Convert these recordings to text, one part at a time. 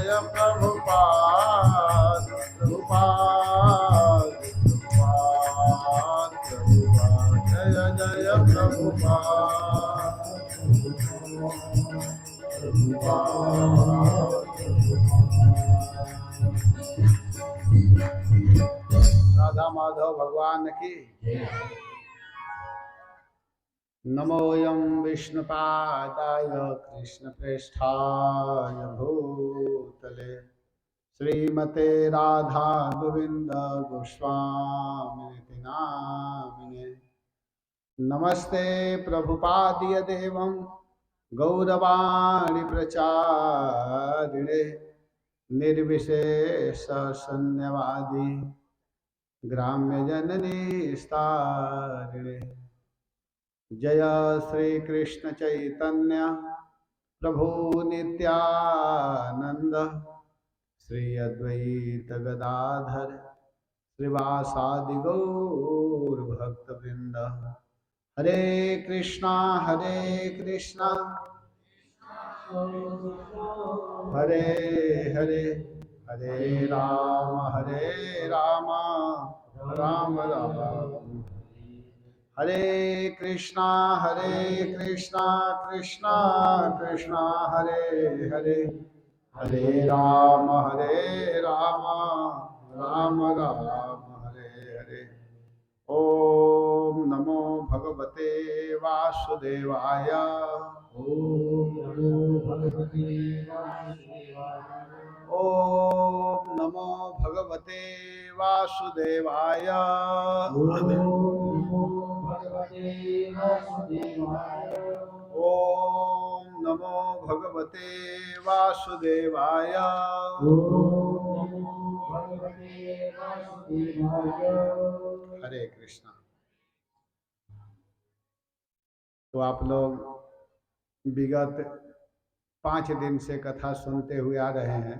जय प्रभुपाद प्रभुपाद प्रभुपाद प्रभुपाद जय जय प्रभुपाद राधा माधव भगवान की नमोऽयं विष्णुपादाय कृष्णप्रेष्ठाय भूतले श्रीमते राधा गोविंद गोस्वामी नामिने नमस्ते प्रभुपादिय देवं गौरवाणी प्रचारिणे निर्विशेष शून्यवादी ग्राम्य जननी स्तारिणे जय श्री कृष्ण चैतन्य प्रभु नित्यानंद श्री अद्वैत गदाधर श्रीवासादि गौर भक्तवृंद हरे कृष्णा हरे हरे हरे राम राम राम हरे कृष्णा कृष्णा कृष्णा हरे हरे हरे राम राम राम हरे हरे ओम नमो भगवते वासुदेवाय ओम नमो भगवते वासुदेवाय ओम नमो भगवते वासुदेवाय ओम नमो भगवते वासुदेवाय ओम नमो भगवते वासुदेवाय ओम नमो भगवते वासुदेवाय हरे कृष्णा। तो आप लोग विगत 5 दिन से कथा सुनते हुए आ रहे हैं।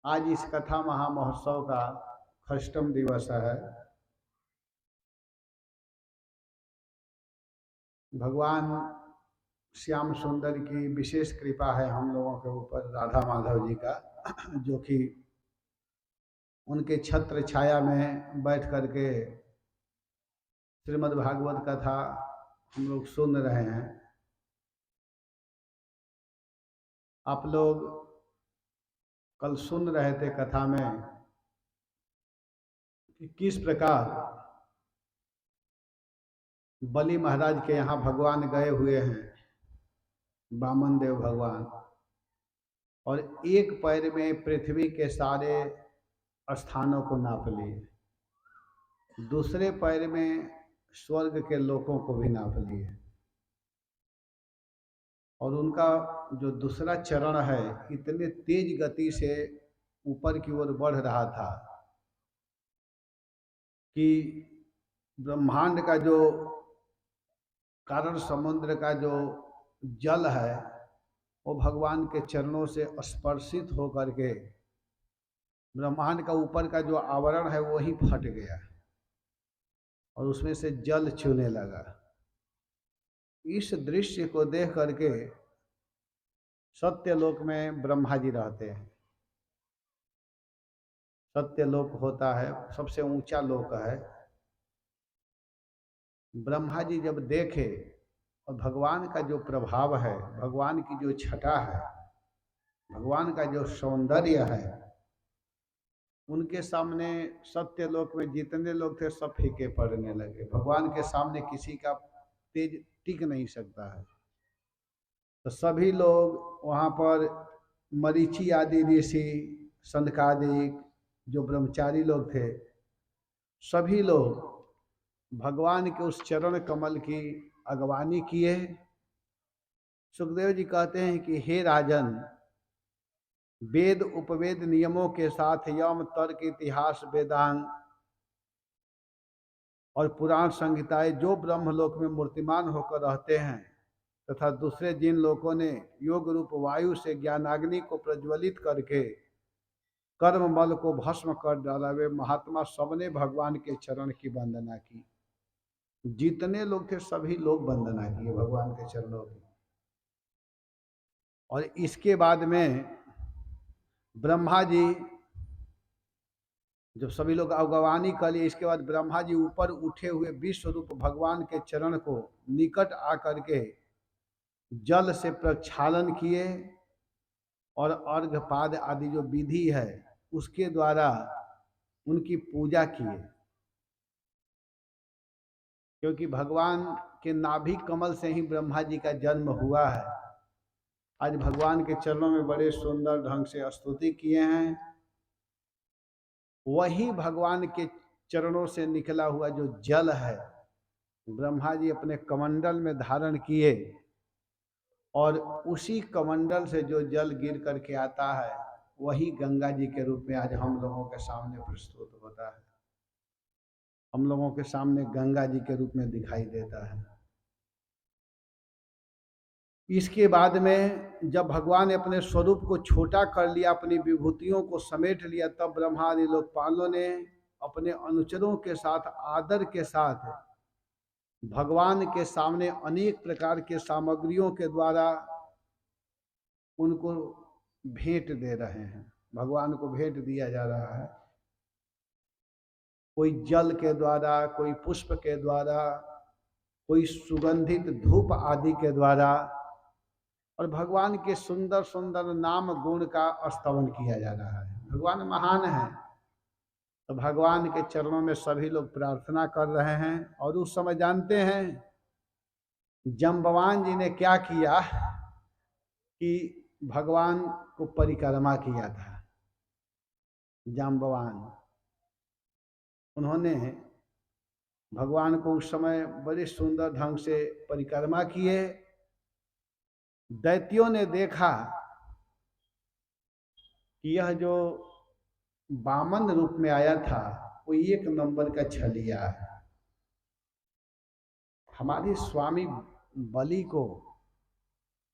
आज इस कथा महामहोत्सव का षष्ठम दिवस है। भगवान श्याम सुंदर की विशेष कृपा है हम लोगों के ऊपर, राधा माधव जी का, जो कि उनके छत्र छाया में बैठ करके श्रीमद् भागवत कथा हम लोग सुन रहे हैं। आप लोग कल सुन रहे थे कथा में कि किस प्रकार बलि महाराज के यहाँ भगवान गए हुए हैं, वामन देव भगवान, और एक पैर में पृथ्वी के सारे स्थानों को नाप लिए, दूसरे पैर में स्वर्ग के लोकों को भी नाप लिए, और उनका जो दूसरा चरण है इतने तेज गति से ऊपर की ओर बढ़ रहा था कि ब्रह्मांड का जो कारण समुद्र का जो जल है वो भगवान के चरणों से स्पर्शित होकर के ब्रह्मांड का ऊपर का जो आवरण है वो ही फट गया और उसमें से जल छूने लगा। इस दृश्य को देख करके सत्यलोक में ब्रह्मा जी रहते हैं। सत्यलोक होता है सबसे ऊंचा लोक है। ब्रह्मा जी जब देखे और भगवान का जो प्रभाव है, भगवान की जो छटा है, भगवान का जो सौंदर्य है, उनके सामने सत्यलोक में जितने लोग थे सब फीके पड़ने लगे। भगवान के सामने किसी का तेज टिक नहीं सकता है। तो सभी लोग वहाँ पर मरीचि आदि ऋषि, सनकादिक जो ब्रह्मचारी लोग थे, सभी लोग भगवान के उस चरण कमल की अगवानी किए। सुखदेव जी कहते हैं कि हे राजन, वेद उपवेद नियमों के साथ यम तर्क इतिहास वेदांग और पुराण संहिताएं जो ब्रह्मलोक में मूर्तिमान होकर रहते हैं तथा दूसरे जिन लोगों ने योग रूप वायु से ज्ञानाग्नि को प्रज्वलित करके कर्म मल को भस्म कर डाला, वे महात्मा सबने भगवान के चरण की वंदना की। जितने लोग थे सभी लोग वंदना किए भगवान के चरणों की। और इसके बाद में ब्रह्मा जी जब सभी लोग अगवानी कर लिए, इसके बाद ब्रह्मा जी ऊपर उठे हुए विश्व रूप भगवान के चरण को निकट आकर के जल से प्रक्षालन किए और अर्घपाद आदि जो विधि है उसके द्वारा उनकी पूजा किए, क्योंकि भगवान के नाभि कमल से ही ब्रह्मा जी का जन्म हुआ है। आज भगवान के चरणों में बड़े सुंदर ढंग से स्तुति किए हैं। वही भगवान के चरणों से निकला हुआ जो जल है ब्रह्मा जी अपने कमंडल में धारण किए, और उसी कमंडल से जो जल गिर करके आता है वही गंगा जी के रूप में आज हम लोगों के सामने प्रस्तुत होता है, हम लोगों के सामने गंगा जी के रूप में दिखाई देता है। इसके बाद में जब भगवान ने अपने स्वरूप को छोटा कर लिया, अपनी विभूतियों को समेट लिया, तब ब्रह्मा आदि लोकपालों ने अपने अनुचरों के साथ आदर के साथ भगवान के सामने अनेक प्रकार के सामग्रियों के द्वारा उनको भेंट दे रहे हैं। भगवान को भेंट दिया जा रहा है, कोई जल के द्वारा, कोई पुष्प के द्वारा, कोई सुगंधित धूप आदि के द्वारा, और भगवान के सुंदर सुंदर नाम गुण का स्तवन किया जा रहा है। भगवान महान है, तो भगवान के चरणों में सभी लोग प्रार्थना कर रहे हैं। और उस समय जानते हैं जम्बवान जी ने क्या किया कि भगवान को परिक्रमा किया था। जाम्बवान, उन्होंने भगवान को उस समय बड़े सुंदर ढंग से परिक्रमा किए। दैत्यों ने देखा कि यह जो वामन रूप में आया था वो एक नंबर का छलिया है, हमारे स्वामी बलि को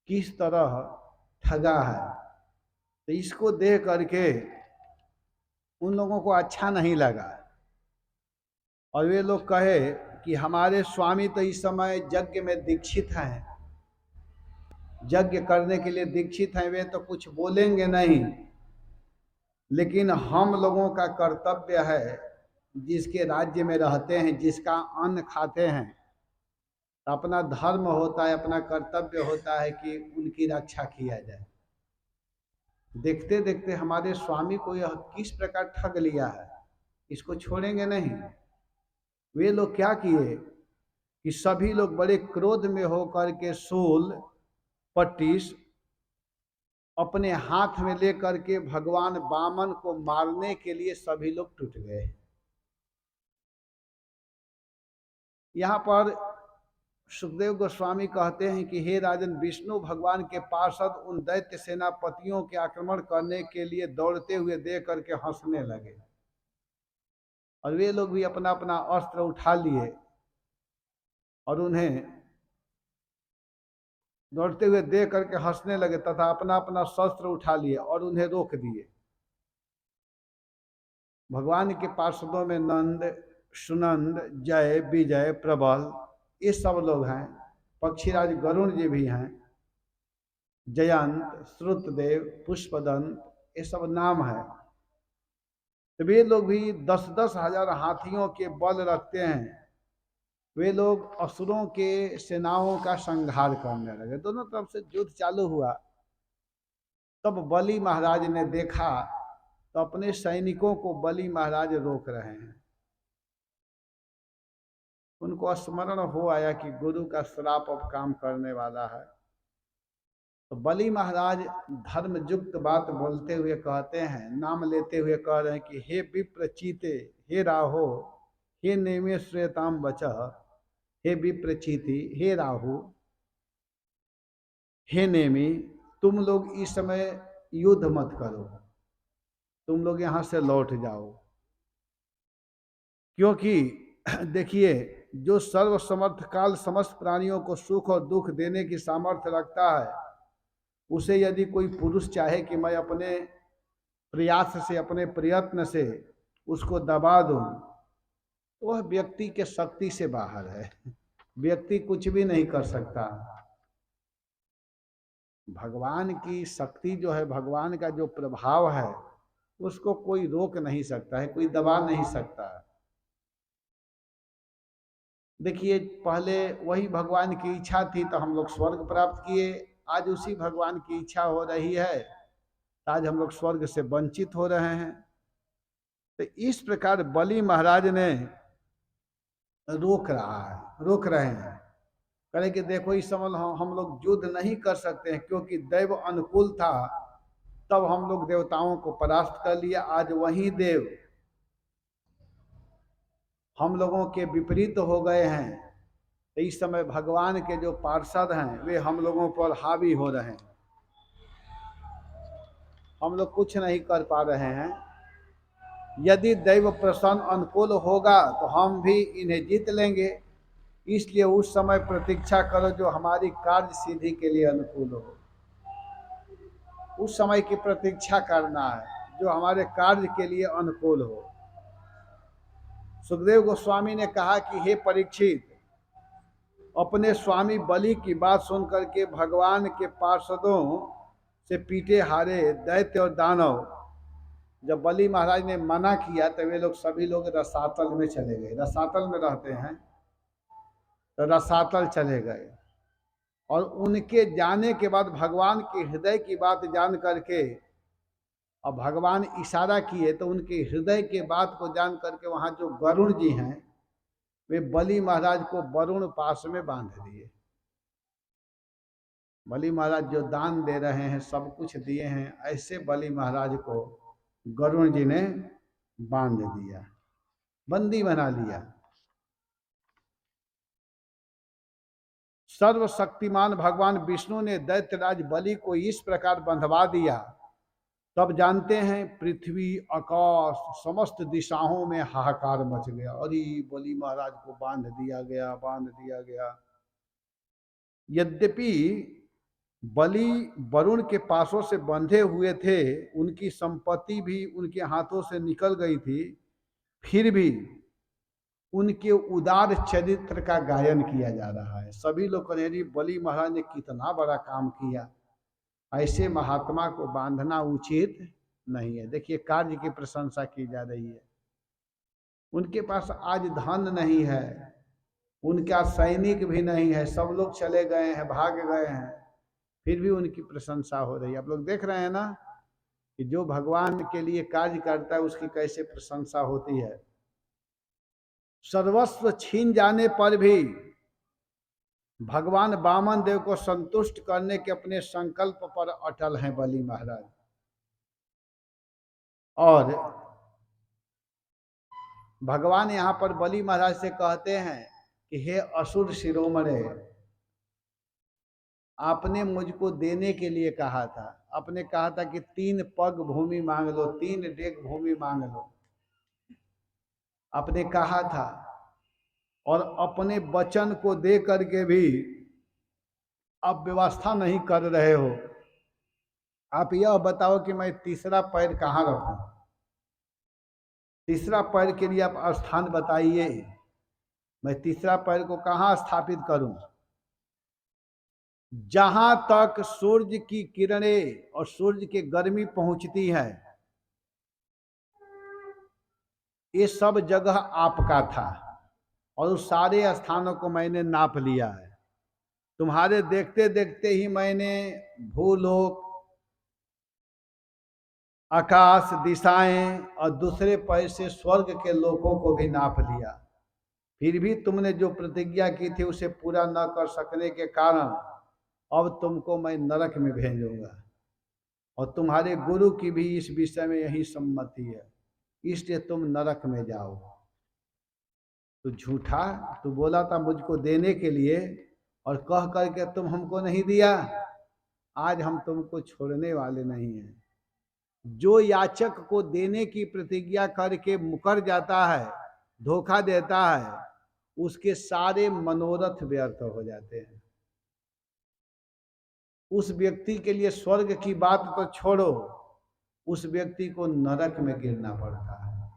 किस तरह ठगा है। तो इसको देख करके उन लोगों को अच्छा नहीं लगा, और वे लोग कहे कि हमारे स्वामी तो इस समय यज्ञ में दीक्षित हैं, यज्ञ करने के लिए दीक्षित हैं, वे तो कुछ बोलेंगे नहीं, लेकिन हम लोगों का कर्तव्य है, जिसके राज्य में रहते हैं, जिसका अन्न खाते हैं, अपना धर्म होता है, अपना कर्तव्य होता है कि उनकी रक्षा किया जाए। देखते देखते हमारे स्वामी को यह किस प्रकार ठग लिया है, इसको छोड़ेंगे नहीं। वे लोग क्या किए कि सभी लोग बड़े क्रोध में होकर के शूल पट्टिस अपने हाथ में लेकर के भगवान वामन को मारने के लिए सभी लोग टूट गए। यहाँ पर सुखदेव गोस्वामी कहते हैं कि हे राजन, विष्णु भगवान के पार्षद उन दैत्य सेनापतियों के आक्रमण करने के लिए दौड़ते हुए देख करके हंसने लगे, और वे लोग भी अपना अपना अस्त्र उठा लिए और उन्हें दौड़ते हुए देख करके हंसने लगे, तथा अपना अपना शस्त्र उठा लिए और उन्हें रोक दिए। भगवान के पार्षदों में नंद, सुनंद, जय, विजय, प्रबल, ये सब लोग हैं। पक्षीराज गरुण जी भी हैं, जयंत, श्रुतदेव, पुष्पदंत, ये सब नाम है। तो वे लोग भी 10-10 हजार हाथियों के बल रखते हैं। वे लोग असुरों के सेनाओं का संहार करने लगे। दोनों तरफ से युद्ध चालू हुआ। तब बलि महाराज ने देखा तो अपने सैनिकों को बलि महाराज रोक रहे हैं। उनको स्मरण हो आया कि गुरु का श्राप अब काम करने वाला है। तो बलि महाराज धर्मयुक्त बात बोलते हुए कहते हैं, नाम लेते हुए कह रहे हैं कि हे विप्रचीते, हे राहो, हे नेमे श्वेताम बचः, हे विप्रचीति, हे राहु, हे नेमी, तुम लोग इस समय युद्ध मत करो, तुम लोग यहाँ से लौट जाओ। क्योंकि देखिए, जो सर्व समर्थ काल समस्त प्राणियों को सुख और दुख देने की सामर्थ्य रखता है, उसे यदि कोई पुरुष चाहे कि मैं अपने प्रयास से, अपने प्रयत्न से उसको दबा दूं, तो वह व्यक्ति के शक्ति से बाहर है। व्यक्ति कुछ भी नहीं कर सकता। भगवान की शक्ति जो है, भगवान का जो प्रभाव है, उसको कोई रोक नहीं सकता है, कोई दबा नहीं सकता। देखिए, पहले वही भगवान की इच्छा थी तो हम लोग स्वर्ग प्राप्त किए, आज उसी भगवान की इच्छा हो रही है, आज हम लोग स्वर्ग से वंचित हो रहे हैं। तो इस प्रकार बलि महाराज ने रोक रहे हैं। कहे कि देखो, इस समय हम लोग युद्ध नहीं कर सकते हैं, क्योंकि दैव अनुकूल था, तब हम लोग देवताओं को परास्त कर लिया। आज वही देव हम लोगों के विपरीत हो गए हैं, तो इस समय भगवान के जो पार्षद हैं वे हम लोगों पर हावी हो रहे हैं, हम लोग कुछ नहीं कर पा रहे हैं। यदि दैव प्रसन्न अनुकूल होगा तो हम भी इन्हें जीत लेंगे, इसलिए उस समय प्रतीक्षा करो जो हमारी कार्य सिद्धि के लिए अनुकूल हो। उस समय की प्रतीक्षा करना है जो हमारे कार्य के लिए अनुकूल हो। सुखदेव गोस्वामी ने कहा कि हे परीक्षित, अपने स्वामी बलि की बात सुनकर के भगवान के पार्षदों से पीटे हारे दैत्य और दानव, जब बलि महाराज ने मना किया तो वे लोग सभी लोग रसातल में चले गए। रसातल में रहते हैं तो रसातल चले गए, और उनके जाने के बाद भगवान के हृदय की बात जान करके, अब भगवान इशारा किए तो उनके हृदय के बात को जान करके वहाँ जो वरुण जी हैं वे बलि महाराज को वरुण पास में बांध दिए। बलि महाराज जो दान दे रहे हैं, सब कुछ दिए हैं, ऐसे बलि महाराज को वरुण जी ने बांध दिया, बंदी बना लिया। सर्वशक्तिमान भगवान विष्णु ने दैत्यराज बलि को इस प्रकार बंधवा दिया, तब जानते हैं पृथ्वी आकाश समस्त दिशाओं में हाहाकार मच गया। अरे, बलि महाराज को बांध दिया गया। यद्यपि बलि वरुण के पासों से बंधे हुए थे, उनकी संपत्ति भी उनके हाथों से निकल गई थी, फिर भी उनके उदार चरित्र का गायन किया जा रहा है। सभी लोग कह रहे बलि महाराज ने कितना बड़ा काम किया, ऐसे महात्मा को बांधना उचित नहीं है। देखिए, कार्य की प्रशंसा की जा रही है। उनके पास आज धन नहीं है, उनका सैनिक भी नहीं है, सब लोग चले गए हैं, भाग गए हैं, फिर भी उनकी प्रशंसा हो रही है। आप लोग देख रहे हैं ना कि जो भगवान के लिए कार्य करता है उसकी कैसे प्रशंसा होती है। सर्वस्व छीन जाने पर भी भगवान वामन देव को संतुष्ट करने के अपने संकल्प पर अटल हैं बलि महाराज। और भगवान यहाँ पर बलि महाराज से कहते हैं कि हे असुर शिरोमणे, आपने मुझको देने के लिए कहा था, आपने कहा था कि 3 पग भूमि मांग लो, 3 डेग भूमि मांग लो, आपने कहा था, और अपने वचन को दे करके भी आप व्यवस्था नहीं कर रहे हो। आप यह बताओ कि मैं तीसरा पैर कहाँ रखूं, तीसरा पैर के लिए आप स्थान बताइए, मैं तीसरा पैर को कहाँ स्थापित करूं। जहां तक सूर्य की किरणें और सूर्य की गर्मी पहुंचती है, ये सब जगह आपका था, और उस सारे स्थानों को मैंने नाप लिया है। तुम्हारे देखते देखते ही मैंने भूलोक, आकाश, दिशाएं और दूसरे पैर से स्वर्ग के लोकों को भी नाप लिया। फिर भी तुमने जो प्रतिज्ञा की थी उसे पूरा न कर सकने के कारण अब तुमको मैं नरक में भेजूंगा, और तुम्हारे गुरु की भी इस विषय में यही सम्मति है, इसलिए तुम नरक में जाओ। तो झूठा, तू बोला था मुझको देने के लिए और कह करके तुम हमको नहीं दिया, आज हम तुमको छोड़ने वाले नहीं हैं। जो याचक को देने की प्रतिज्ञा करके मुकर जाता है, धोखा देता है, उसके सारे मनोरथ व्यर्थ हो जाते हैं। उस व्यक्ति के लिए स्वर्ग की बात तो छोड़ो, उस व्यक्ति को नरक में गिरना पड़ता है।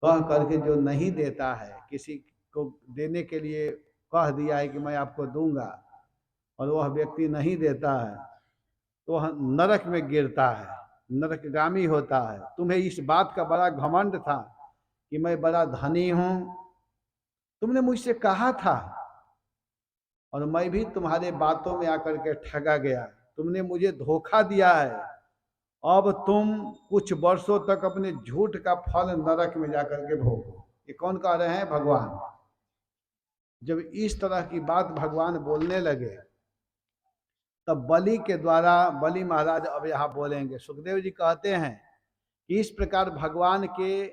कह करके जो नहीं देता है, किसी को देने के लिए कह दिया है कि मैं आपको दूंगा, और वह व्यक्ति नहीं देता है तो वह नरक में गिरता है, नरकगामी होता है। तुम्हें इस बात का बड़ा घमंड था कि मैं बड़ा धनी हूं, तुमने मुझसे कहा था और मैं भी तुम्हारे बातों में आकर के ठगा गया, तुमने मुझे धोखा दिया है। अब तुम कुछ वर्षों तक अपने झूठ का फल नरक में जाकर के भोगो। ये कौन कह रहे हैं? भगवान। जब इस तरह की बात भगवान बोलने लगे तब बलि के द्वारा, बलि महाराज अब यहाँ बोलेंगे। सुखदेव जी कहते हैं कि इस प्रकार भगवान के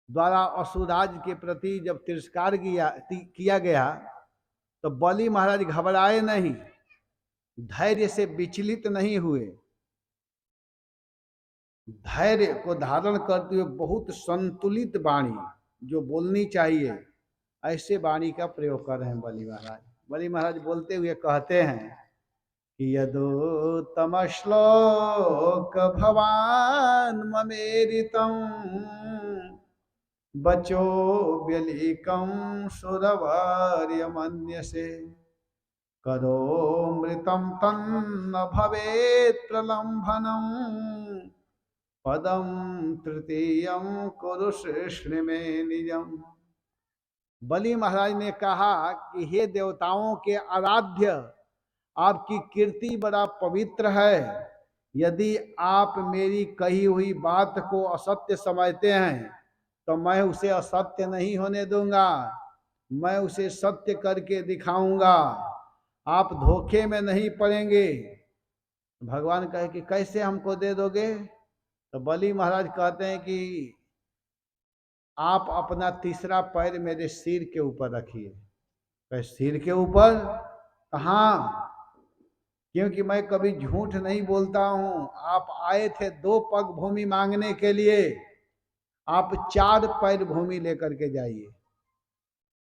द्वारा असुराज के प्रति जब तिरस्कार किया गया तो बलि महाराज घबराए नहीं, धैर्य से विचलित नहीं हुए, धैर्य को धारण करते हुए बहुत संतुलित वाणी जो बोलनी चाहिए ऐसे वाणी का प्रयोग कर रहे हैं बलि महाराज। बलि महाराज बोलते हुए कहते हैं कि यदोत्तम श्लोक भवान ममेरितम बचो व्यलिकम सुरवर्य मन्यसे करो मृतम तन्न भवेत् प्रलंभनम पदम तृतीयम कुरु कृष्ण में निजम। बलि महाराज ने कहा कि हे देवताओं के आराध्य, आपकी कीर्ति बड़ा पवित्र है। यदि आप मेरी कही हुई बात को असत्य समझते हैं तो मैं उसे असत्य नहीं होने दूंगा, मैं उसे सत्य करके दिखाऊंगा, आप धोखे में नहीं पड़ेंगे। भगवान कहे कि कैसे हमको दे दोगे? तो बलि महाराज कहते हैं कि आप अपना तीसरा पैर मेरे सिर के ऊपर रखिए। कहे सिर के ऊपर? कहाँ? क्योंकि मैं कभी झूठ नहीं बोलता हूं। आप आए थे 2 पग भूमि मांगने के लिए, आप 4 पैर भूमि लेकर के जाइए।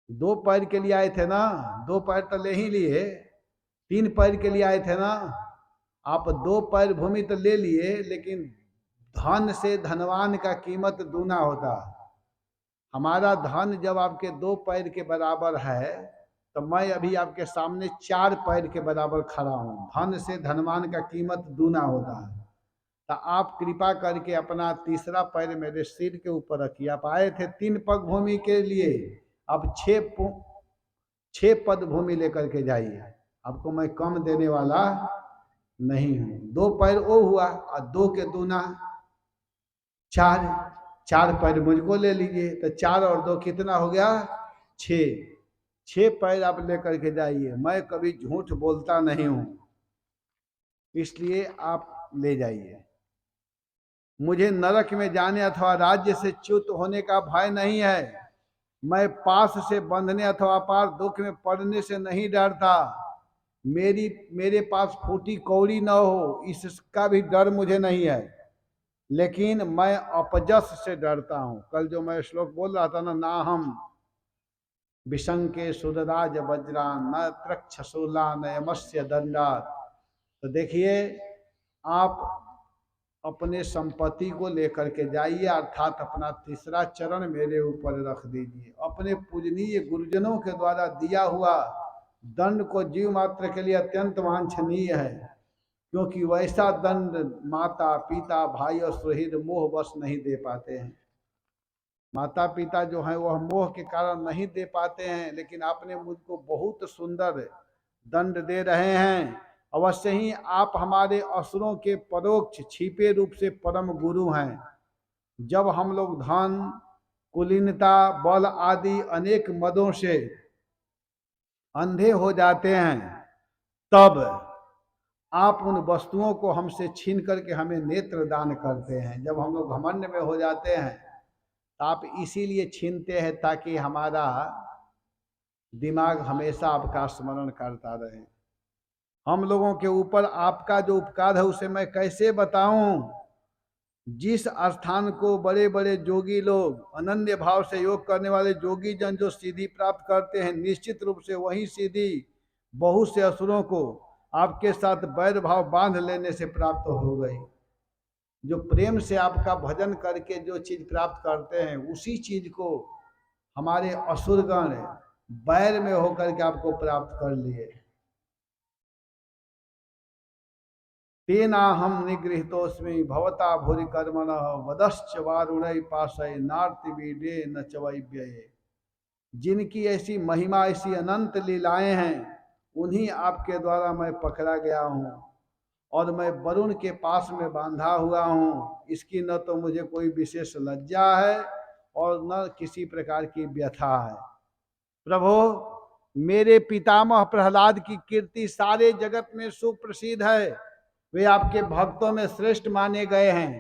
2 पैर के लिए आए थे ना, 2 पैर तो ले ही लिए, 3 पैर के लिए आए थे ना। आप 2 पैर भूमि तो ले लिए, लेकिन धन से धनवान का कीमत दूना होता। हमारा धन जब आपके 2 पैर के बराबर है तो मैं अभी आपके सामने 4 पैर के बराबर खड़ा हूं। धन से धनवान का कीमत दूना होता है। तो आप कृपा करके अपना तीसरा पैर मेरे सिर के ऊपर रखिए। आप आए थे 3 पग भूमि के लिए, अब 6 पद भूमि लेकर के जाइए। आपको मैं कम देने वाला नहीं हूं। 2 पैर वो हुआ और 2 के दूना 4 पैर मुझको ले लीजिए, तो 4 और 2 कितना हो गया? 6 पैर आप लेकर के जाइए। मैं कभी झूठ बोलता नहीं हूं, इसलिए आप ले जाइए। मुझे नरक में जाने अथवा राज्य से च्युत होने का भय नहीं है। मैं पास से बंधने अथवा पार दुख में पड़ने से नहीं डरता। मेरे पास फूटी कौड़ी न हो इसका भी डर मुझे नहीं है, लेकिन मैं अपजस से डरता हूं। कल जो मैं श्लोक बोल रहा था ना हम विशंके सुदराज वज्रा न त्रक्षशूला न यमस्य दंडात। तो देखिए, आप अपने संपत्ति को लेकर के जाइए, अर्थात अपना तीसरा चरण मेरे ऊपर रख दीजिए। अपने पूजनीय गुरुजनों के द्वारा दिया हुआ दंड को जीव मात्र के लिए अत्यंत वांछनीय है, क्योंकि वैसा दंड माता पिता भाई और सुहृद मोह वश नहीं दे पाते हैं। माता पिता जो हैं वह मोह के कारण नहीं दे पाते हैं, लेकिन आपने मुझको बहुत सुंदर दंड दे रहे हैं। अवश्य ही आप हमारे असुरों के परोक्ष छिपे रूप से परम गुरु हैं। जब हम लोग धन, कुलीनता, बल आदि अनेक मदों से अंधे हो जाते हैं, तब आप उन वस्तुओं को हमसे छीन करके हमें नेत्र दान करते हैं। जब हम लोग घमंड में हो जाते हैं तो आप इसीलिए छीनते हैं ताकि हमारा दिमाग हमेशा आपका स्मरण करता रहे। हम लोगों के ऊपर आपका जो उपकार है उसे मैं कैसे बताऊं? जिस स्थान को बड़े बड़े योगी लोग, अनन्य भाव से योग करने वाले योगी जन जो सिद्धि प्राप्त करते हैं, निश्चित रूप से वही सिद्धि बहुत से असुरों को आपके साथ वैर भाव बांध लेने से प्राप्त हो गई। जो प्रेम से आपका भजन करके जो चीज प्राप्त करते हैं, उसी चीज को हमारे असुरगण बैर में होकर के आपको प्राप्त कर लिए। तेना हम निगृहीतोस्मि भवता भूरि कर्मणः वदश्च वारुणै पाशै नार्तिवीडे न च वै व्यये। जिनकी ऐसी महिमा, ऐसी अनंत लीलाएं हैं, उन्हीं आपके द्वारा मैं पकड़ा गया हूँ और मैं वरुण के पास में बांधा हुआ हूँ। इसकी न तो मुझे कोई विशेष लज्जा है और न किसी प्रकार की व्यथा है। प्रभु, मेरे पितामह प्रहलाद की कीर्ति सारे जगत में सुप्रसिद्ध है। वे आपके भक्तों में श्रेष्ठ माने गए हैं।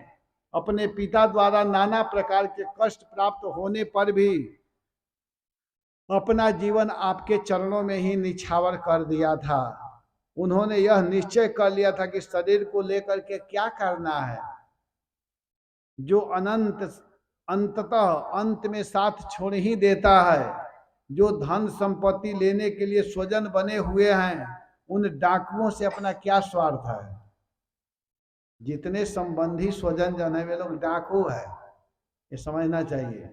अपने पिता द्वारा नाना प्रकार के कष्ट प्राप्त होने पर भी अपना जीवन आपके चरणों में ही निछावर कर दिया था। उन्होंने यह निश्चय कर लिया था कि शरीर को लेकर के क्या करना है। जो अंततः अंत में साथ छोड़ ही देता है, जो धन संपत्ति लेने के लिए स्वजन बने हुए हैं, उन डाकुओं से अपना क्या स्वार्थ है। जितने संबंधी स्वजन जन है वे लोग डाकू है, ये समझना चाहिए।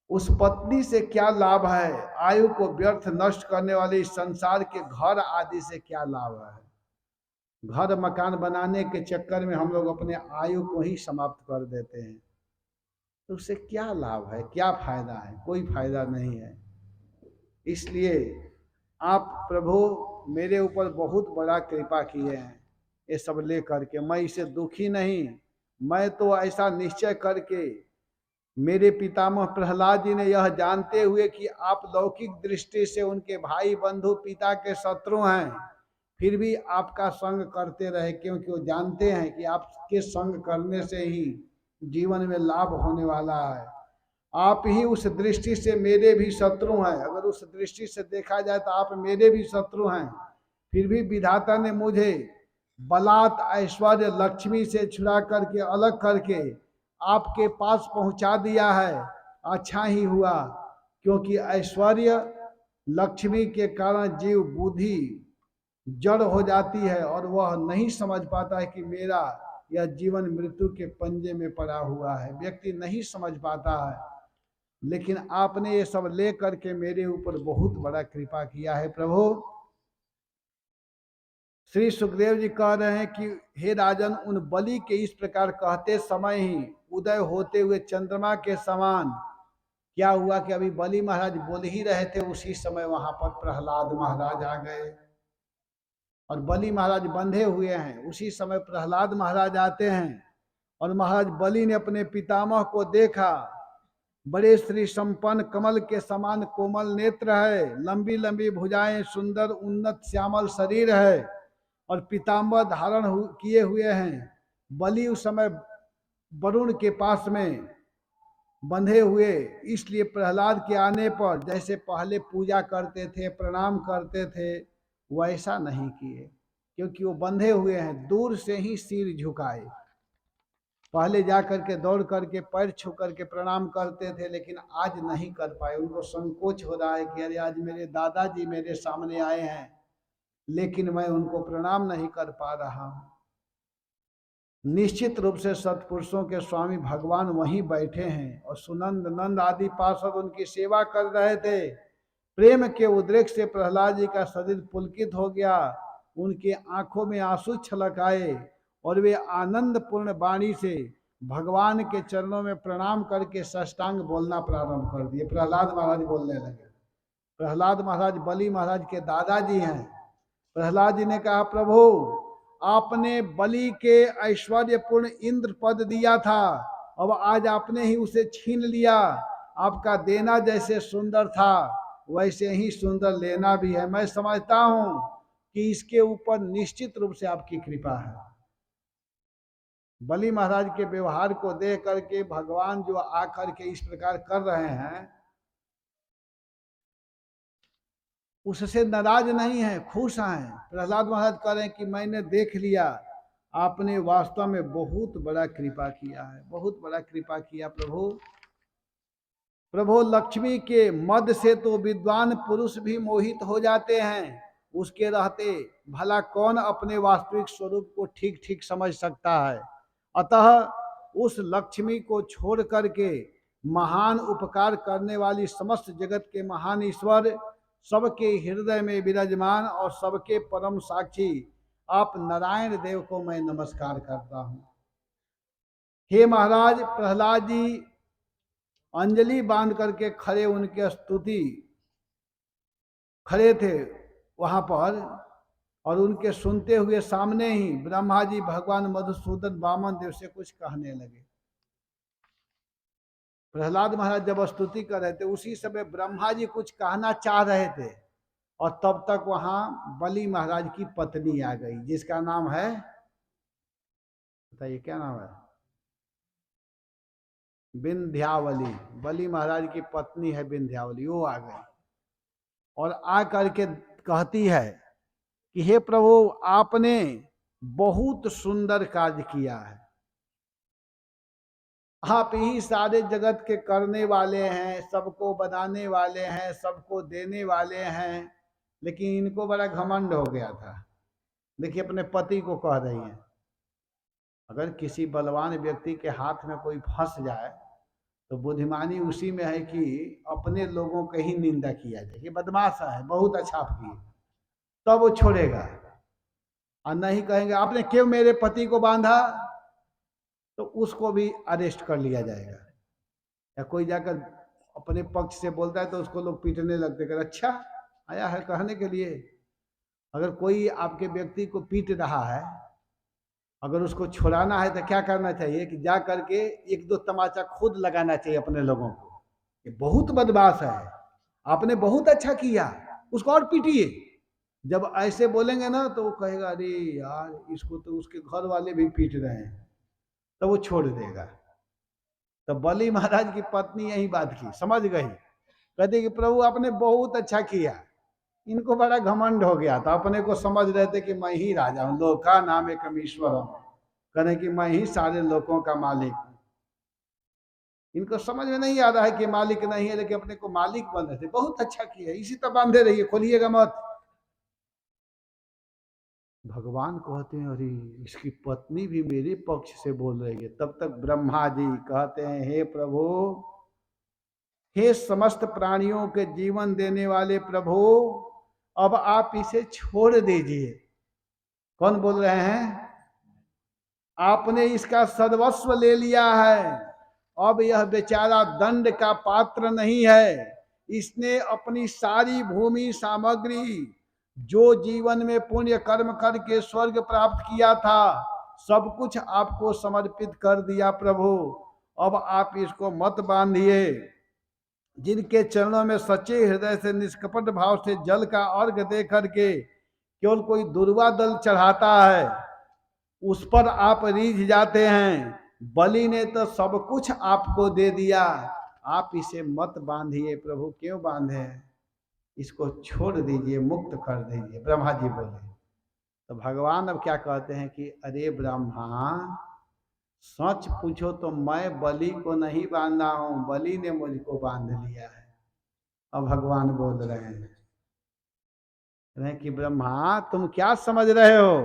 उस पत्नी से क्या लाभ है, आयु को व्यर्थ नष्ट करने वाले इस संसार के घर आदि से क्या लाभ है। घर मकान बनाने के चक्कर में हम लोग अपने आयु को ही समाप्त कर देते हैं, तो उससे क्या लाभ है, क्या फायदा है, कोई फायदा नहीं है। इसलिए आप प्रभु मेरे ऊपर बहुत बड़ा कृपा किए हैं। ये सब ले करके मैं इसे दुखी नहीं, मैं तो ऐसा निश्चय करके, मेरे पितामह प्रहलाद जी ने यह जानते हुए कि आप लौकिक दृष्टि से उनके भाई बंधु पिता के शत्रु हैं, फिर भी आपका संग करते रहे, क्योंकि वो जानते हैं कि आपके संग करने से ही जीवन में लाभ होने वाला है। आप ही उस दृष्टि से मेरे भी शत्रु हैं। अगर उस दृष्टि से देखा जाए तो आप मेरे भी शत्रु हैं, फिर भी विधाता ने मुझे बलात् ऐश्वर्य लक्ष्मी से छुड़ा करके अलग करके आपके पास पहुंचा दिया है। अच्छा ही हुआ, क्योंकि ऐश्वर्य लक्ष्मी के कारण जीव बुद्धि जड़ हो जाती है और वह नहीं समझ पाता है कि मेरा यह जीवन मृत्यु के पंजे में पड़ा हुआ है। व्यक्ति नहीं समझ पाता है, लेकिन आपने ये सब ले करके मेरे ऊपर बहुत बड़ा कृपा किया है। प्रभु, श्री सुखदेव जी कह रहे हैं कि हे राजन, उन बलि के इस प्रकार कहते समय ही उदय होते हुए चंद्रमा के समान क्या हुआ कि अभी बलि महाराज बोल ही रहे थे, उसी समय वहां पर प्रहलाद महाराज आ गए और बलि महाराज बंधे हुए हैं। उसी समय प्रहलाद महाराज आते हैं और महाराज बलि ने अपने पितामह को देखा। बड़े श्री संपन्न, कमल के समान कोमल नेत्र है, लंबी लंबी भुजाएं, सुंदर उन्नत श्यामल शरीर है और पीताम्बर धारण किए हुए हैं। बलि उस समय वरुण के पास में बंधे हुए, इसलिए प्रहलाद के आने पर जैसे पहले पूजा करते थे, प्रणाम करते थे, वैसा नहीं किए, क्योंकि वो बंधे हुए हैं। दूर से ही सिर झुकाए, पहले जा करके दौड़ करके पैर छू करके प्रणाम करते थे, लेकिन आज नहीं कर पाए। उनको संकोच हो रहा है कि अरे आज मेरे दादाजी मेरे सामने आए हैं, लेकिन मैं उनको प्रणाम नहीं कर पा रहा हूं। निश्चित रूप से सत्पुरुषों के स्वामी भगवान वहीं बैठे हैं और सुनंद नंद आदि पार्षद उनकी सेवा कर रहे थे। प्रेम के उद्रेक से प्रहलाद जी का शरीर पुलकित हो गया, उनके आंखों में आंसू छलक आए और वे आनंद पूर्ण वाणी से भगवान के चरणों में प्रणाम करके साष्टांग बोलना प्रारंभ कर दिए। प्रहलाद महाराज बोलने लगे। प्रहलाद महाराज बलि महाराज के दादाजी हैं। प्रहलाद जी ने कहा, प्रभु आपने बलि के ऐश्वर्यपूर्ण इंद्र पद दिया था, अब आज आपने ही उसे छीन लिया। आपका देना जैसे सुंदर था, वैसे ही सुंदर लेना भी है। मैं समझता हूं कि इसके ऊपर निश्चित रूप से आपकी कृपा है। बलि महाराज के व्यवहार को देख करके भगवान जो आकर के इस प्रकार कर रहे हैं, उससे नाराज नहीं है, खुश हैं। प्रहलाद महाराज कह रहे हैं कि मैंने देख लिया, आपने वास्तव में बहुत बड़ा कृपा किया है, बहुत बड़ा कृपा किया प्रभु। प्रभु, लक्ष्मी के मद से तो विद्वान पुरुष भी मोहित हो जाते हैं, उसके रहते भला कौन अपने वास्तविक स्वरूप को ठीक ठीक समझ सकता है। अतः उस लक्ष्मी को छोड़ करके महान उपकार करने वाली समस्त जगत के महान ईश्वर सबके हृदय में विराजमान और सबके परम साक्षी आप नारायण देव को मैं नमस्कार करता हूँ। हे महाराज, प्रहलाद जी अंजलि बांध करके खड़े, उनके स्तुति खड़े थे वहां पर, और उनके सुनते हुए सामने ही ब्रह्मा जी भगवान मधुसूदन वामन देव से कुछ कहने लगे। प्रहलाद महाराज जब स्तुति कर रहे थे उसी समय ब्रह्मा जी कुछ कहना चाह रहे थे, और तब तक वहां बलि महाराज की पत्नी आ गई, जिसका नाम है, बताइए क्या नाम है? विंध्यावली। बलि महाराज की पत्नी है विंध्यावली, वो आ गई और आ करके कहती है कि हे प्रभु, आपने बहुत सुंदर कार्य किया है, आप ही सारे जगत के करने वाले हैं, सबको बनाने वाले हैं, सबको देने वाले हैं, लेकिन इनको बड़ा घमंड हो गया था। देखिए अपने पति को कह रही हैं। अगर किसी बलवान व्यक्ति के हाथ में कोई फंस जाए तो बुद्धिमानी उसी में है कि अपने लोगों की ही निंदा किया जाए, ये बदमाश है, बहुत अच्छा किए, तब वो छोड़ेगा। और नहीं कहेंगे आपने क्यों मेरे पति को बांधा, तो उसको भी अरेस्ट कर लिया जाएगा। या कोई जाकर अपने पक्ष से बोलता है तो उसको लोग पीटने लगते कर, अच्छा आया है कहने के लिए। अगर कोई आपके व्यक्ति को पीट रहा है, अगर उसको छुड़ाना है तो क्या करना चाहिए कि जा करके एक दो तमाचा खुद लगाना चाहिए अपने लोगों को, ये बहुत बदमाश है, आपने बहुत अच्छा किया, उसको और पीटिए। जब ऐसे बोलेंगे ना तो वो कहेगा अरे यार इसको तो उसके घर वाले भी पीट रहे हैं, तो वो छोड़ देगा। तो बलि महाराज की पत्नी यही बात की, समझ गई, कहते कि प्रभु आपने बहुत अच्छा किया। इनको बड़ा घमंड हो गया था, अपने को समझ रहे थे कि मैं ही राजा हूं, लोका नाम एकम ईश्वरम, कहने कि मैं ही सारे लोगों का मालिक हूं। इनको समझ में नहीं आ रहा है कि मालिक नहीं है, लेकिन अपने को मालिक बन रहे थे। बहुत अच्छा किया, इसी तरह बांधे रहिए, खोलिएगा मत। भगवान कहते हैं अरे इसकी पत्नी भी मेरे पक्ष से बोल रही है। तब तक ब्रह्मा जी कहते हैं हे प्रभु, हे समस्त प्राणियों के जीवन देने वाले प्रभु, अब आप इसे छोड़ दीजिए। कौन बोल रहे हैं? आपने इसका सर्वस्व ले लिया है, अब यह बेचारा दंड का पात्र नहीं है। इसने अपनी सारी भूमि सामग्री, जो जीवन में पुण्य कर्म करके स्वर्ग प्राप्त किया था, सब कुछ आपको समर्पित कर दिया प्रभु। अब आप इसको मत बांधिए। जिनके चरणों में सच्चे हृदय से निष्कपट भाव से जल का अर्घ दे करके केवल कोई दुर्वा दल चढ़ाता है, उस पर आप रीझ जाते हैं। बलि ने तो सब कुछ आपको दे दिया, आप इसे मत बांधिए प्रभु। क्यों बांधे? इसको छोड़ दीजिए, मुक्त कर दीजिए, ब्रह्मा जी बोले। तो भगवान अब क्या कहते हैं कि अरे ब्रह्मा, सच पूछो तो मैं बलि को नहीं बांधा हूं, बलि ने मुझको बांध लिया है। अब भगवान बोल रहे हैं कि ब्रह्मा तुम क्या समझ रहे हो?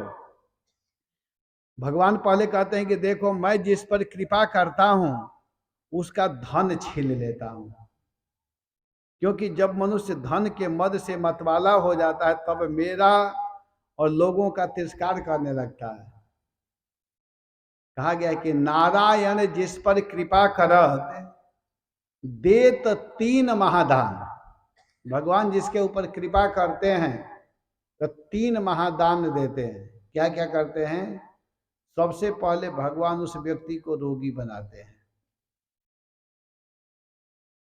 भगवान पहले कहते हैं कि देखो मैं जिस पर कृपा करता हूं उसका धन छीन लेता हूं, क्योंकि जब मनुष्य धन के मद से मतवाला हो जाता है तब मेरा और लोगों का तिरस्कार करने लगता है। कहा गया कि नारायण जिस पर कृपा करत देत तीन महादान। भगवान जिसके ऊपर कृपा करते हैं तो तीन महादान देते हैं। क्या क्या करते हैं? सबसे पहले भगवान उस व्यक्ति को रोगी बनाते हैं।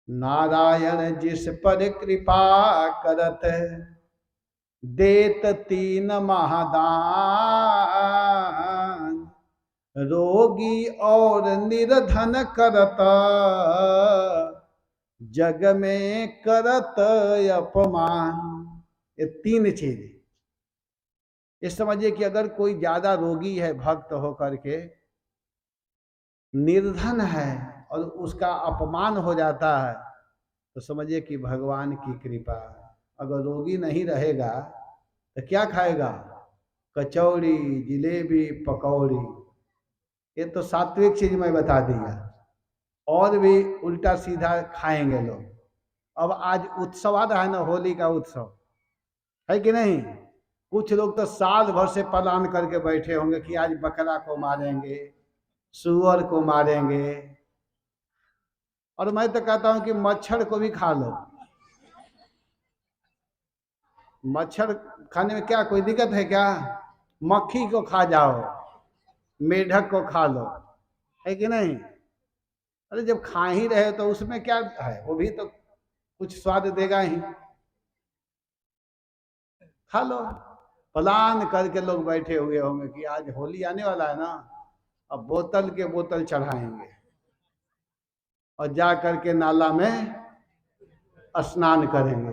नारायण जिस पर कृपा करत देत तीन महादान, रोगी और निर्धन करत जग में करत अपमान। ये तीन चीज ये समझिए कि अगर कोई ज्यादा रोगी है, भक्त होकर के निर्धन है और उसका अपमान हो जाता है, तो समझिए कि भगवान की कृपा है। अगर रोगी नहीं रहेगा तो क्या खाएगा? कचौड़ी, जिलेबी, पकौड़ी, ये तो सात्विक चीज मैं बता दिया। और भी उल्टा सीधा खाएंगे लोग। अब आज उत्सव आ रहा है ना, होली का उत्सव है कि नहीं। कुछ लोग तो साल भर से प्लान करके बैठे होंगे कि आज बकरा को मारेंगे, सुअर को मारेंगे, और मैं तो कहता हूं कि मच्छर को भी खा लो। मच्छर खाने में क्या कोई दिक्कत है क्या? मक्खी को खा जाओ, मेढक को खा लो, है कि नहीं। अरे जब खा ही रहे तो उसमें क्या है, वो भी तो कुछ स्वाद देगा ही, खा लो। प्लान करके लोग बैठे हुए होंगे कि आज होली आने वाला है ना, अब बोतल के बोतल चढ़ाएंगे और जा करके नाला में स्नान करेंगे,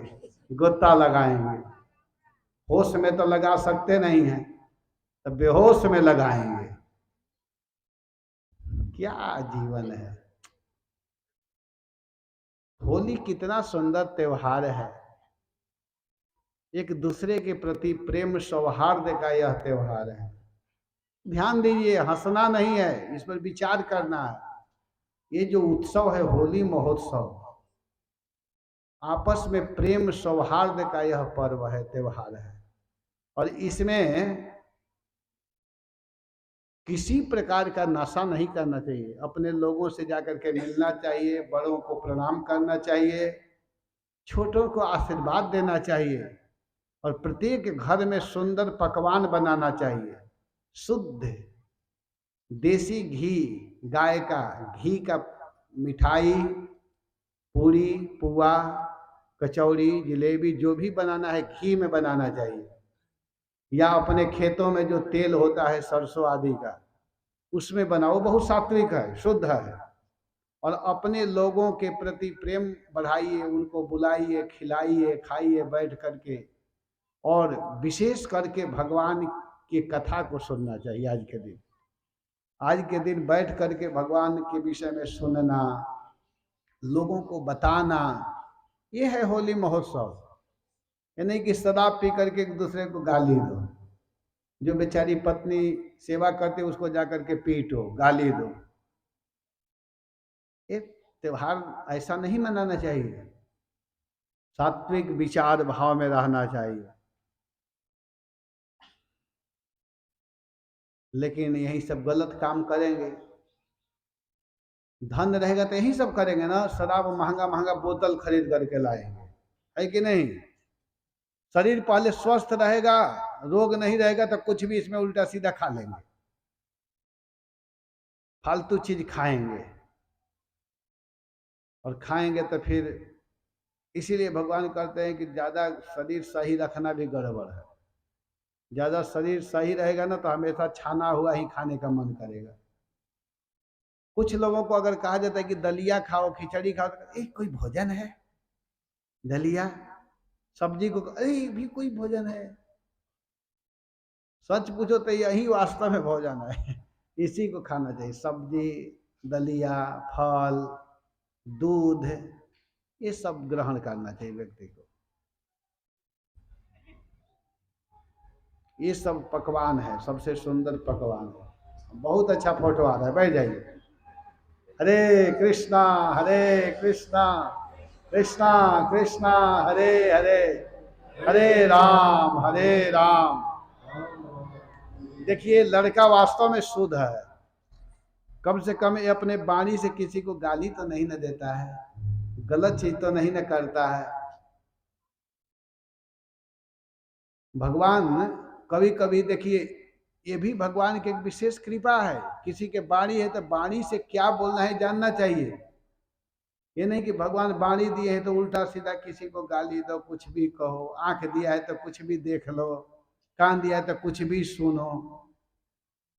गोता लगाएंगे। होश में तो लगा सकते नहीं हैं, तो बेहोश में लगाएंगे। क्या जीवन है। होली कितना सुंदर त्योहार है, एक दूसरे के प्रति प्रेम सौहार्द का यह त्योहार है। ध्यान दीजिए, हंसना नहीं है, इस पर विचार करना है। ये जो उत्सव है होली महोत्सव, आपस में प्रेम सौहार्द का यह पर्व है, त्योहार है। और इसमें किसी प्रकार का नशा नहीं करना चाहिए। अपने लोगों से जाकर के मिलना चाहिए, बड़ों को प्रणाम करना चाहिए, छोटों को आशीर्वाद देना चाहिए, और प्रत्येक घर में सुंदर पकवान बनाना चाहिए। शुद्ध देसी घी, गाय का घी का मिठाई, पूरी, पुआ, कचौड़ी, जलेबी, जो भी बनाना है घी में बनाना चाहिए। या अपने खेतों में जो तेल होता है सरसों आदि का, उसमें बनाओ, बहुत सात्विक है, शुद्ध है। और अपने लोगों के प्रति प्रेम बढ़ाइए, उनको बुलाइए, खिलाइए, खाइए बैठ करके। और विशेष करके भगवान की कथा को सुनना चाहिए। आज के दिन बैठ करके भगवान के विषय में सुनना, लोगों को बताना, ये है होली महोत्सव। ये नहीं कि शराब पी करके एक दूसरे को गाली दो, जो बेचारी पत्नी सेवा करते उसको जाकर के पीटो, गाली दो। एक त्योहार ऐसा नहीं मनाना चाहिए, सात्विक विचार भाव में रहना चाहिए। लेकिन यही सब गलत काम करेंगे। धन रहेगा तो यही सब करेंगे ना, शराब महंगा महंगा बोतल खरीद करके लाएंगे, है कि नहीं। शरीर पहले स्वस्थ रहेगा, रोग नहीं रहेगा तो कुछ भी इसमें उल्टा सीधा खा लेंगे, फालतू चीज खाएंगे। और खाएंगे तो फिर इसीलिए भगवान कहते हैं कि ज्यादा शरीर सही रखना भी गड़बड़ है। ज्यादा शरीर सही रहेगा ना तो हमेशा छाना हुआ ही खाने का मन करेगा। कुछ लोगों को अगर कहा जाता है कि दलिया खाओ, खिचड़ी खाओ, तो कोई भोजन है? दलिया सब्जी को अरे भी कोई भोजन है? सच पूछो तो यही वास्तव में भोजन है। इसी को खाना चाहिए, सब्जी, दलिया, फल, दूध, ये सब ग्रहण करना चाहिए व्यक्ति को। ये सब पकवान है, सबसे सुंदर पकवान है। बहुत अच्छा फोटो आ रहा है, बैठ जाइए। हरे कृष्णा कृष्णा कृष्णा हरे हरे, हरे राम। देखिए, लड़का वास्तव में शुद्ध है, कम से कम ये अपने वाणी से किसी को गाली तो नहीं न देता है, गलत चीज तो नहीं न करता है। भगवान कभी कभी देखिए, ये भी भगवान की एक विशेष कृपा है। किसी के वाणी है तो वाणी से क्या बोलना है जानना चाहिए। ये नहीं कि भगवान वाणी दिए है तो उल्टा सीधा किसी को गाली दो, कुछ भी कहो। आंख दिया है तो कुछ भी देख लो, कान दिया है तो कुछ भी सुनो,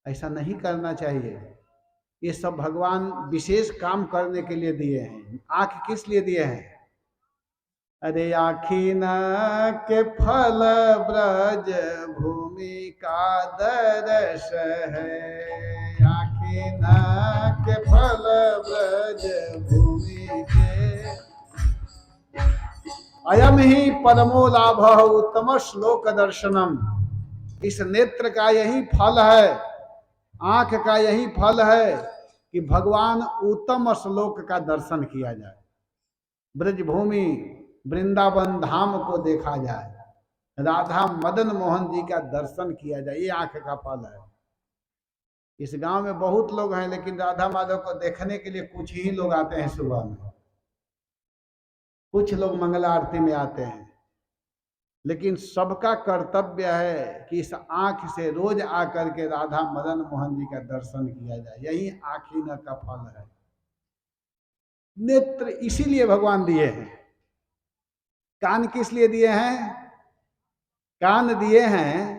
ऐसा नहीं करना चाहिए। ये सब भगवान विशेष काम करने के लिए दिए हैं। आंख किस लिए दिए हैं? अरे आखी न के फल ब्रज भूमि का दर्श है, आखी न के फल ब्रज भूमि के, अयम ही परमो लाभ उत्तम श्लोक दर्शनम। इस नेत्र का यही फल है, आंख का यही फल है कि भगवान उत्तम श्लोक का दर्शन किया जाए। ब्रजभूमि वृंदावन धाम को देखा जाए, राधा मदन मोहन जी का दर्शन किया जाए, ये आंख का फल है। इस गांव में बहुत लोग हैं, लेकिन राधा माधव को देखने के लिए कुछ ही लोग आते हैं सुबह में, कुछ लोग मंगला आरती में आते हैं, लेकिन सबका कर्तव्य है कि इस आंख से रोज आकर के राधा मदन मोहन जी का दर्शन किया जाए। यही आँखी न का फल है। नेत्र इसीलिए भगवान दिए हैं। कान किस लिए दिए हैं? कान दिए हैं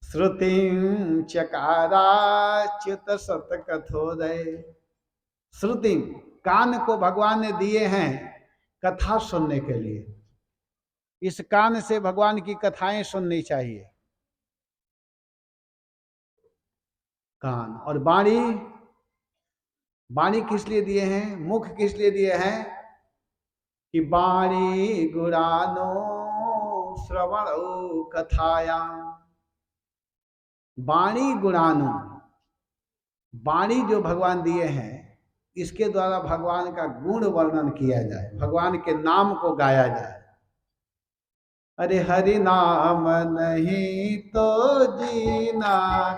श्रुतिं चकाराच्युत सत कथोदय। श्रुति, कान को भगवान ने दिए हैं कथा सुनने के लिए। इस कान से भगवान की कथाएं सुननी चाहिए। कान और वाणी, वाणी किस लिए दिए हैं? मुख किस लिए दिए हैं? कि वाणी गुणानो श्रवणो कथायाम। वाणी गुणानु, वाणी जो भगवान दिए हैं, इसके द्वारा भगवान का गुण वर्णन किया जाए, भगवान के नाम को गाया जाए। अरे हरि नाम नहीं तो जीना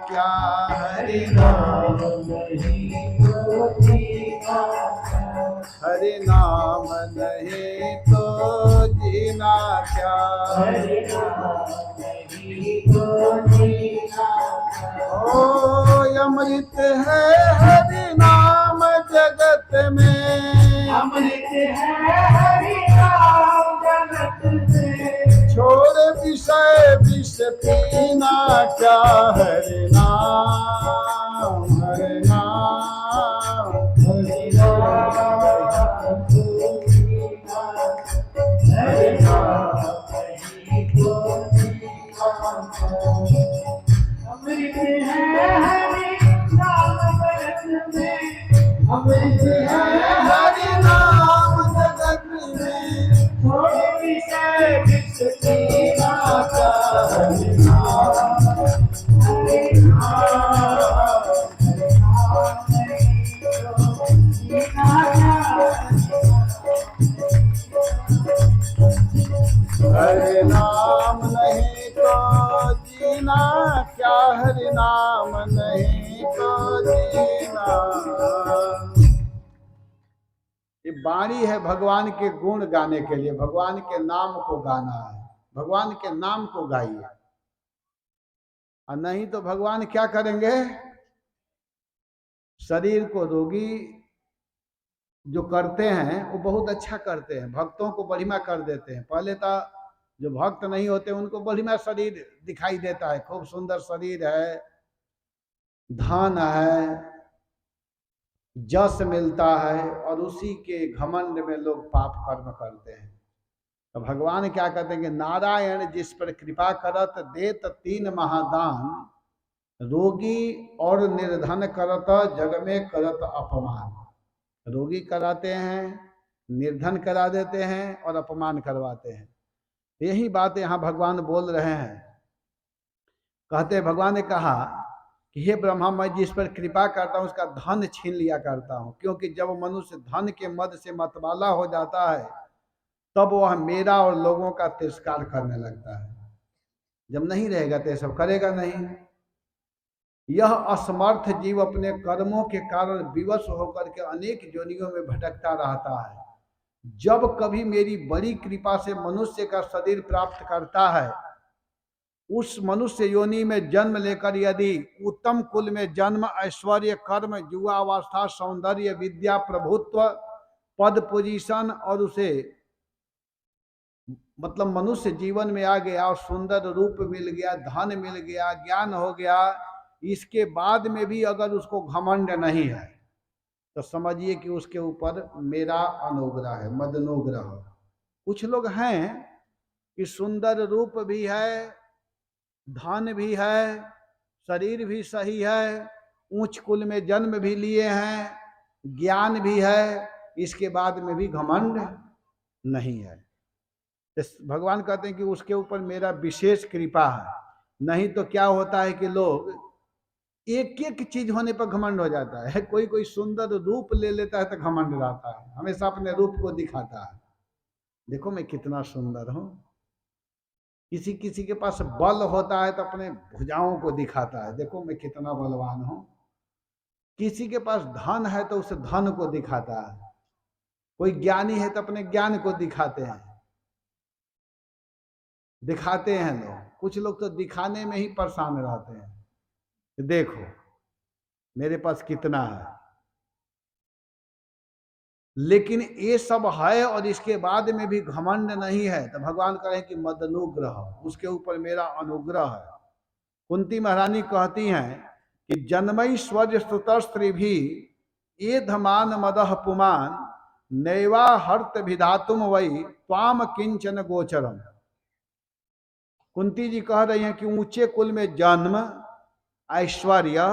क्या, हरि नाम नहीं तो जीना, हरि नाम नहीं तो जीना क्या, हरि नाम नहीं तो जीना। ओ अमृत है हरि नाम जगत में, अमृत है हरि नाम जगत में। छोड़ विषय विष पीना क्या, हरि नाम, हरि नाम, हरि नाम, हरि नाम। अमृत है हरि नाम जगत में, अमृत है हरि नाम जगत में। छोड़ विषय विष पीना क्या, हरि नाम, हरि नाम, हरि नाम नहीं तो जीना क्या, हरि नाम नहीं तो जीना। ये वाणी है भगवान के गुण गाने के लिए, भगवान के नाम को गाना है, भगवान के नाम को गाइए। और नहीं तो भगवान क्या करेंगे? शरीर को रोगी जो करते हैं वो बहुत अच्छा करते हैं, भक्तों को बढ़िया कर देते हैं। पहले तो जो भक्त नहीं होते उनको बढ़िया शरीर दिखाई देता है, खूब सुंदर शरीर है, धन है, जस मिलता है, और उसी के घमंड में लोग पाप कर्म करते हैं। तो भगवान क्या कहते हैं कि नारायण जिस पर कृपा करत देत तीन महादान, रोगी और निर्धन करत जग में करत अपमान। रोगी कराते हैं, निर्धन करा देते हैं और अपमान करवाते हैं। यही बात यहाँ भगवान बोल रहे हैं। कहते भगवान ने कहा कि हे ब्रह्मा, मैं जिस पर कृपा करता हूँ उसका धन छीन लिया करता हूँ, क्योंकि जब मनुष्य धन के मद से मतवाला हो जाता है तब वह मेरा और लोगों का तिरस्कार करने लगता है। जब नहीं रहेगा तो ये सब करेगा नहीं। यह असमर्थ जीव अपने कर्मों के कारण विवश होकर के अनेक योनियों में भटकता रहता है। जब कभी मेरी बड़ी कृपा से मनुष्य का शरीर प्राप्त करता है, उस मनुष्य योनि में जन्म लेकर यदि उत्तम कुल में जन्म, ऐश्वर्य, कर्म, युवावस्था, सौंदर्य, विद्या, प्रभुत्व, पद, पोजीशन और उसे मतलब मनुष्य जीवन में आ गया और सुंदर रूप मिल गया, धन मिल गया, ज्ञान हो गया, इसके बाद में भी अगर उसको घमंड नहीं है तो समझिए कि उसके ऊपर मेरा अनुग्रह है, मदनुग्रह। कुछ लोग हैं कि सुंदर रूप भी है, धन भी है, शरीर भी सही है, ऊंच कुल में जन्म भी लिए हैं, ज्ञान भी है, इसके बाद में भी घमंड नहीं है। भगवान कहते हैं कि उसके ऊपर मेरा विशेष कृपा है। नहीं तो क्या होता है कि लोग एक एक चीज होने पर घमंड हो जाता है। कोई कोई सुंदर रूप ले लेता है तो घमंड रहता है, हमेशा अपने रूप को दिखाता है। देखो मैं कितना सुंदर हूं। किसी किसी के पास बल होता है तो अपने भुजाओं को दिखाता है, देखो मैं कितना बलवान हूं। किसी के पास धन है तो उस धन को दिखाता है। कोई ज्ञानी है तो अपने ज्ञान को दिखाते हैं, दिखाते हैं लोग। कुछ लोग तो दिखाने में ही परेशान रहते हैं कि देखो मेरे पास कितना है। लेकिन ये सब है और इसके बाद में भी घमंड नहीं है, तो भगवान कहें कि मदनुग्रह, उसके ऊपर मेरा अनुग्रह है। कुंती महारानी कहती हैं कि जन्मई स्वज स्तुतस्त्री भी ये धमान मदह पुमान नैवा हर्त विधातुम वही त्वाम किंचन गोचरम। कुंती जी कह रही हैं कि ऊंचे कुल में जन्म, ऐश्वर्य,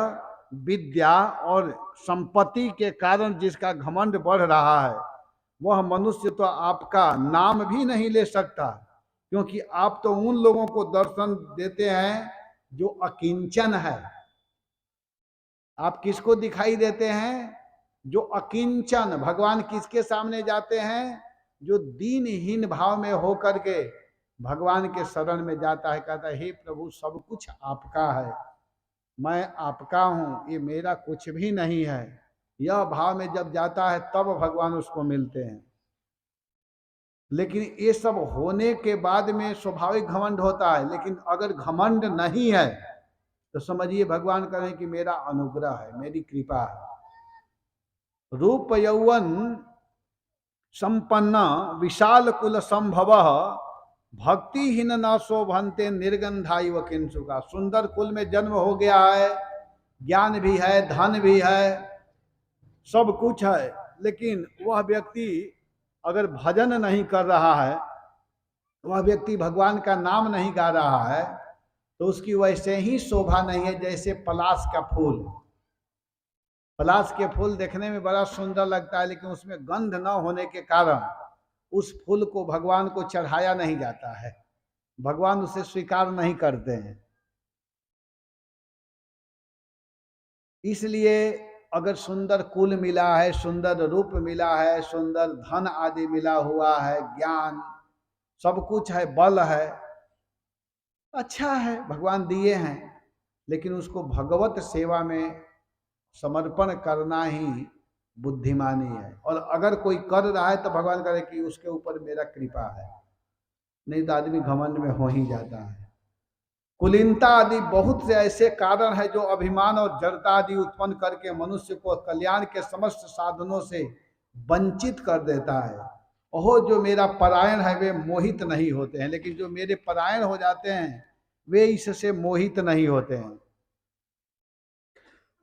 विद्या और संपत्ति के कारण जिसका घमंड बढ़ रहा है, वह मनुष्य तो आपका नाम भी नहीं ले सकता, क्योंकि आप तो उन लोगों को दर्शन देते हैं जो अकिंचन है। आप किसको दिखाई देते हैं? जो अकिंचन। भगवान किसके सामने जाते हैं? जो दीनहीन भाव में होकर के भगवान के शरण में जाता है, कहता है हे प्रभु सब कुछ आपका है, मैं आपका हूं, ये मेरा कुछ भी नहीं है। यह भाव में जब जाता है तब भगवान उसको मिलते हैं। लेकिन ये सब होने के बाद में स्वाभाविक घमंड होता है। लेकिन अगर घमंड नहीं है तो समझिए भगवान कहें कि मेरा अनुग्रह है, मेरी कृपा है। रूप यौवन संपन्न विशाल कुल संभव भक्तिहीन न शोभनते निर्गंधाई व किंसुका। सुंदर कुल में जन्म हो गया है, ज्ञान भी है, धन भी है, सब कुछ है, लेकिन वह व्यक्ति अगर भजन नहीं कर रहा है, वह व्यक्ति भगवान का नाम नहीं गा रहा है, तो उसकी वैसे ही शोभा नहीं है जैसे पलाश का फूल। पलाश के फूल देखने में बड़ा सुंदर लगता है, लेकिन उसमें गंध न होने के कारण उस फूल को भगवान को चढ़ाया नहीं जाता है, भगवान उसे स्वीकार नहीं करते हैं। इसलिए अगर सुंदर कुल मिला है, सुंदर रूप मिला है, सुंदर धन आदि मिला हुआ है, ज्ञान सब कुछ है, बल है, अच्छा है, भगवान दिए हैं, लेकिन उसको भगवत सेवा में समर्पण करना ही बुद्धिमानी है। और अगर कोई कर रहा है तो भगवान करे कि उसके ऊपर मेरा कृपा है, नहीं तो आदमी घमंड में हो ही जाता है। कुलीनता आदि बहुत से ऐसे कारण है जो अभिमान और जड़ता आदि उत्पन्न करके मनुष्य को कल्याण के समस्त साधनों से वंचित कर देता है। ओहो जो मेरा परायण है वे मोहित नहीं होते हैं, लेकिन जो मेरे परायण हो जाते हैं वे इससे मोहित नहीं होते हैं।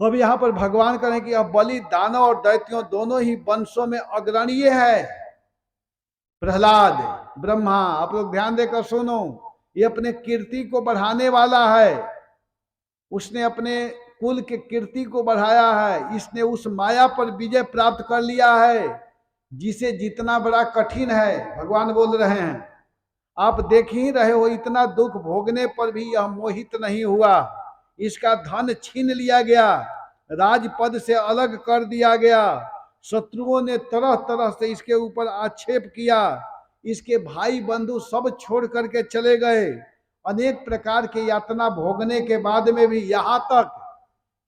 अब यहाँ पर भगवान करें कि अब बलि दानव और दैत्यों दोनों ही वंशों में अग्रणीय है। प्रहलाद, ब्रह्मा, आप लोग ध्यान देकर सुनो, ये अपने कीर्ति को बढ़ाने वाला है। उसने अपने कुल के कीर्ति को बढ़ाया है। इसने उस माया पर विजय प्राप्त कर लिया है जिसे जितना बड़ा कठिन है। भगवान बोल रहे हैं आप देख ही रहे हो, इतना दुख भोगने पर भी यह मोहित नहीं हुआ। इसका धन छीन लिया गया, राजपद से अलग कर दिया गया, शत्रुओं ने तरह तरह से इसके ऊपर आक्षेप किया, इसके भाई बंधु सब छोड़ करके चले गए। अनेक प्रकार की यातना भोगने के बाद में भी यहाँ तक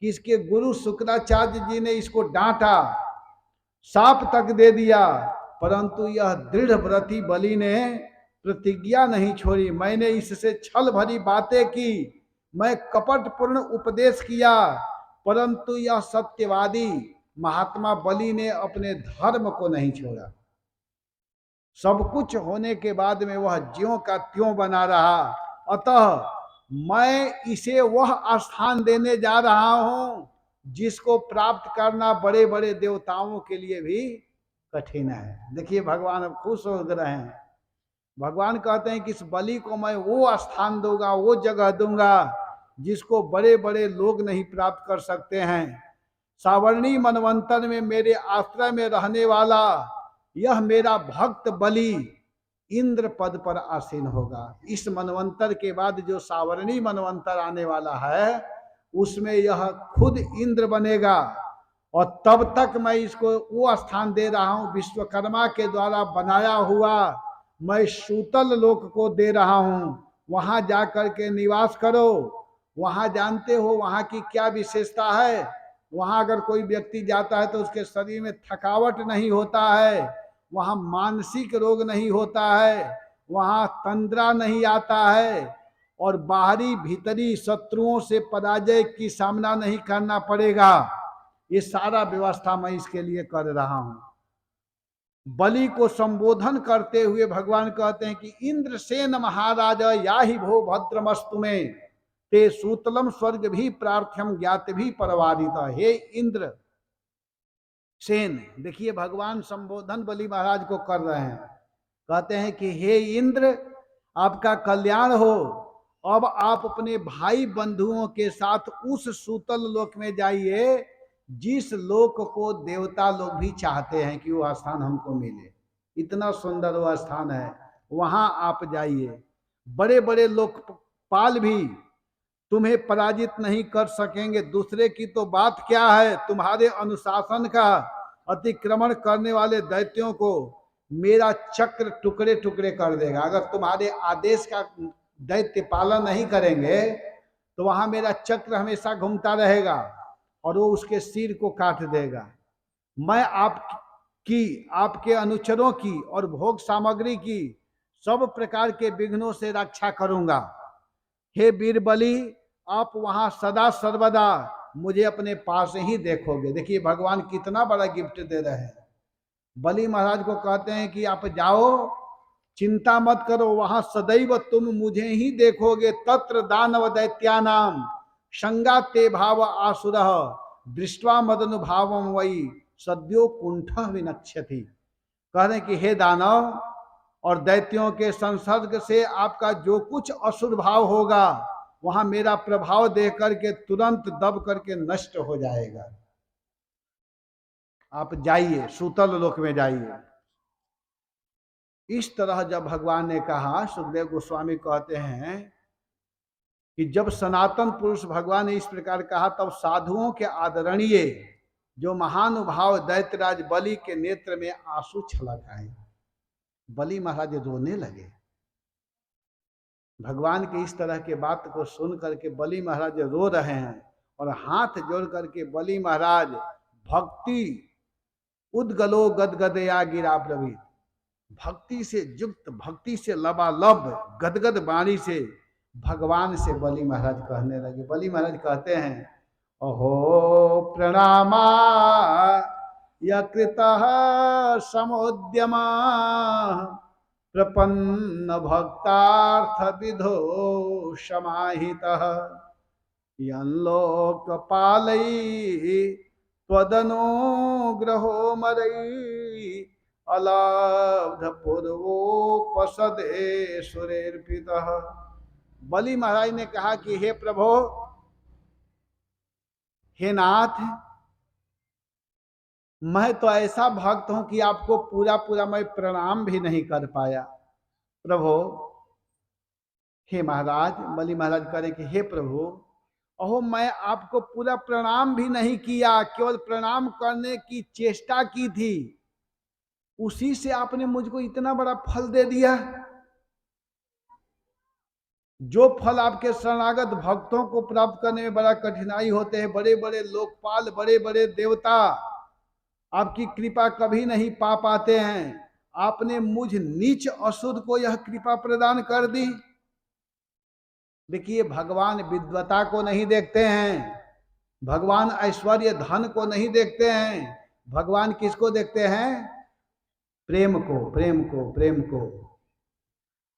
कि इसके गुरु शुक्राचार्य जी ने इसको डांटा, शाप तक दे दिया, परंतु यह दृढ़ व्रती बलि ने प्रतिज्ञा नहीं छोड़ी। मैंने इससे छल भरी बातें की, मैं कपटपूर्ण उपदेश किया, परंतु यह सत्यवादी महात्मा बलि ने अपने धर्म को नहीं छोड़ा। सब कुछ होने के बाद में वह ज्यों का त्यों बना रहा। अतः मैं इसे वह स्थान देने जा रहा हूं जिसको प्राप्त करना बड़े बड़े देवताओं के लिए भी कठिन है। देखिए भगवान अब खुश हो रहे हैं। भगवान कहते हैं कि इस बलि को मैं वो स्थान दूंगा, वो जगह दूंगा जिसको बड़े बड़े लोग नहीं प्राप्त कर सकते हैं। सावर्णी मनवंतर में मेरे आश्रय में रहने वाला यह मेरा भक्त बलि इंद्र पद पर आसीन होगा। इस मनवंतर के बाद जो सावर्णी मनवंतर आने वाला है उसमें यह खुद इंद्र बनेगा। और तब तक मैं इसको वो स्थान दे रहा हूं विश्वकर्मा के द्वारा बनाया हुआ मैं सूतल लोक को दे रहा हूं, वहां जा करके निवास करो। वहां जानते हो वहां की क्या विशेषता है। वहां अगर कोई व्यक्ति जाता है तो उसके शरीर में थकावट नहीं होता है, वहां मानसिक रोग नहीं होता है, वहां तंद्रा नहीं आता है, और बाहरी भीतरी शत्रुओं से पराजय की सामना नहीं करना पड़ेगा। ये सारा व्यवस्था मैं इसके लिए कर रहा हूं। बलि को संबोधन करते हुए भगवान कहते हैं कि इंद्रसेन महाराज या ही भो भद्रमस्तु में ते सूतलम स्वर्ग भी प्रार्थ्यम ज्ञात भी परवादित। हे इंद्र सेन, देखिए भगवान संबोधन बलि महाराज को कर रहे हैं। कहते हैं कि हे इंद्र, आपका कल्याण हो। अब आप अपने भाई बंधुओं के साथ उस सूतल लोक में जाइए जिस लोक को देवता लोग भी चाहते हैं कि वो स्थान हमको मिले। इतना सुंदर वो स्थान है, वहां आप जाइए। बड़े बड़े लोकपाल भी तुम्हें पराजित नहीं कर सकेंगे। दूसरे की तो बात क्या है, तुम्हारे अनुशासन का अतिक्रमण करने वाले दैत्यों को मेरा चक्र टुकड़े टुकड़े कर देगा। अगर तुम्हारे आदेश का दैत्य पालन नहीं करेंगे तो वहां मेरा चक्र हमेशा घूमता रहेगा और वो उसके सिर को काट देगा। मैं आपकी, आपके अनुचरों की और भोग सामग्री की सब प्रकार के विघ्नों से रक्षा करूंगा। हे बीरबली, आप वहां सदा सर्वदा मुझे अपने पास ही देखोगे। देखिए भगवान कितना बड़ा गिफ्ट दे रहे हैं। बलि महाराज को कहते हैं कि आप जाओ, चिंता मत करो, वहां सदैव तुम मुझे ही देखोगे। तत्र दानव दैत्यानाम संगा ते भाव आसुर दृष्टवा मदनुभावम वही सद्यो कुंठ विनक्ष्यति। कह रहे कि हे दानव और दैत्यों के संसर्ग से आपका जो कुछ असुर भाव होगा वहां मेरा प्रभाव देख करके तुरंत दब करके नष्ट हो जाएगा। आप जाइए, सूतल लोक में जाइए। इस तरह जब भगवान ने कहा, सुखदेव गोस्वामी कहते हैं कि जब सनातन पुरुष भगवान ने इस प्रकार कहा तब साधुओं के आदरणीय जो महानुभाव दैत्यराज बलि के नेत्र में आंसू छलक आए। बलि महाराज रोने लगे। भगवान के इस तरह के बात को सुन करके बलि महाराज रो रहे हैं और हाथ जोड़ करके बलि महाराज भक्ति उद्गलो गदगदया गिरा प्रवीत, भक्ति से युक्त, भक्ति से लबालब गदगद वाणी से भगवान से बलि महाराज कहने लगे। बलि महाराज कहते हैं, अहो प्रणामा यकृतः समोद्यमा प्रपन्न भक्तार्थ विधो समाहितः यल्लोकपालै त्वदनुग्रहो मरै अलब्ध पूर्वोपसदे सुरेर्पितः। बलि महाराज ने कहा कि हे प्रभु, हे नाथ, मैं तो ऐसा भक्त हूं कि आपको पूरा पूरा मैं प्रणाम भी नहीं कर पाया। प्रभु, हे महाराज, बलि महाराज कह रहे कि हे प्रभु, अहो मैं आपको पूरा प्रणाम भी नहीं किया, केवल प्रणाम करने की चेष्टा की थी, उसी से आपने मुझको इतना बड़ा फल दे दिया। जो फल आपके शरणागत भक्तों को प्राप्त करने में बड़ा कठिनाई होते हैं, बड़े बड़े लोकपाल, बड़े बड़े देवता आपकी कृपा कभी नहीं पा पाते हैं, आपने मुझ नीच असुर को यह कृपा प्रदान कर दी। देखिए भगवान विद्वता को नहीं देखते हैं, भगवान ऐश्वर्य धन को नहीं देखते हैं, भगवान किसको देखते हैं? प्रेम को, प्रेम को, प्रेम को।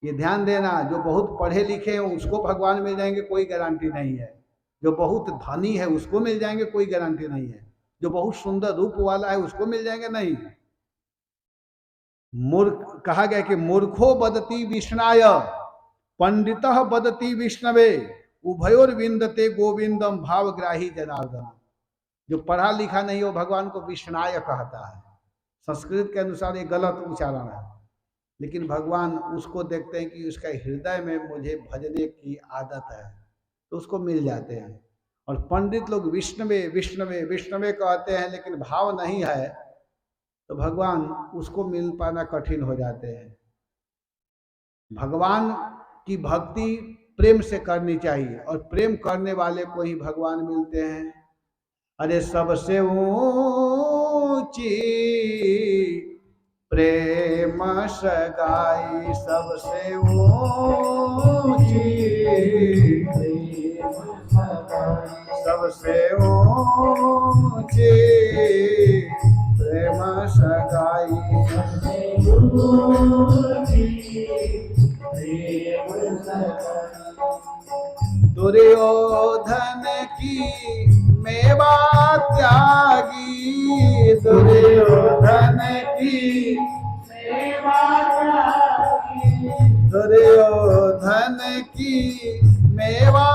ये ध्यान देना, जो बहुत पढ़े लिखे हैं उसको भगवान मिल जाएंगे कोई गारंटी नहीं है, जो बहुत धनी है उसको मिल जाएंगे कोई गारंटी नहीं है, जो बहुत सुंदर रूप वाला है उसको मिल जाएंगे नहीं। मूर्ख कहा गया कि मूर्खो बदती विष्णाय पंडितः बदती विष्णवे उभयोर विंदते गोविंदम भावग्राही जनार्दन। जो पढ़ा लिखा नहीं हो भगवान को विष्णाय कहता है। संस्कृत के अनुसार ये गलत उच्चारण है, लेकिन भगवान उसको देखते हैं कि उसका हृदय में मुझे भजने की आदत है तो उसको मिल जाते हैं। और पंडित लोग विष्णवे विष्णवे विष्णवे कहते हैं लेकिन भाव नहीं है तो भगवान उसको मिल पाना कठिन हो जाते हैं। भगवान की भक्ति प्रेम से करनी चाहिए और प्रेम करने वाले को ही भगवान मिलते हैं। अरे सबसे ऊंची प्रेम सगाई, सबसे ऊंची सबसे ऊंची प्रेम सगाई। दुर्योधन की मेवा त्यागी, दुर्योधन की मेवा त्यागी, दुर्योधन की मेवा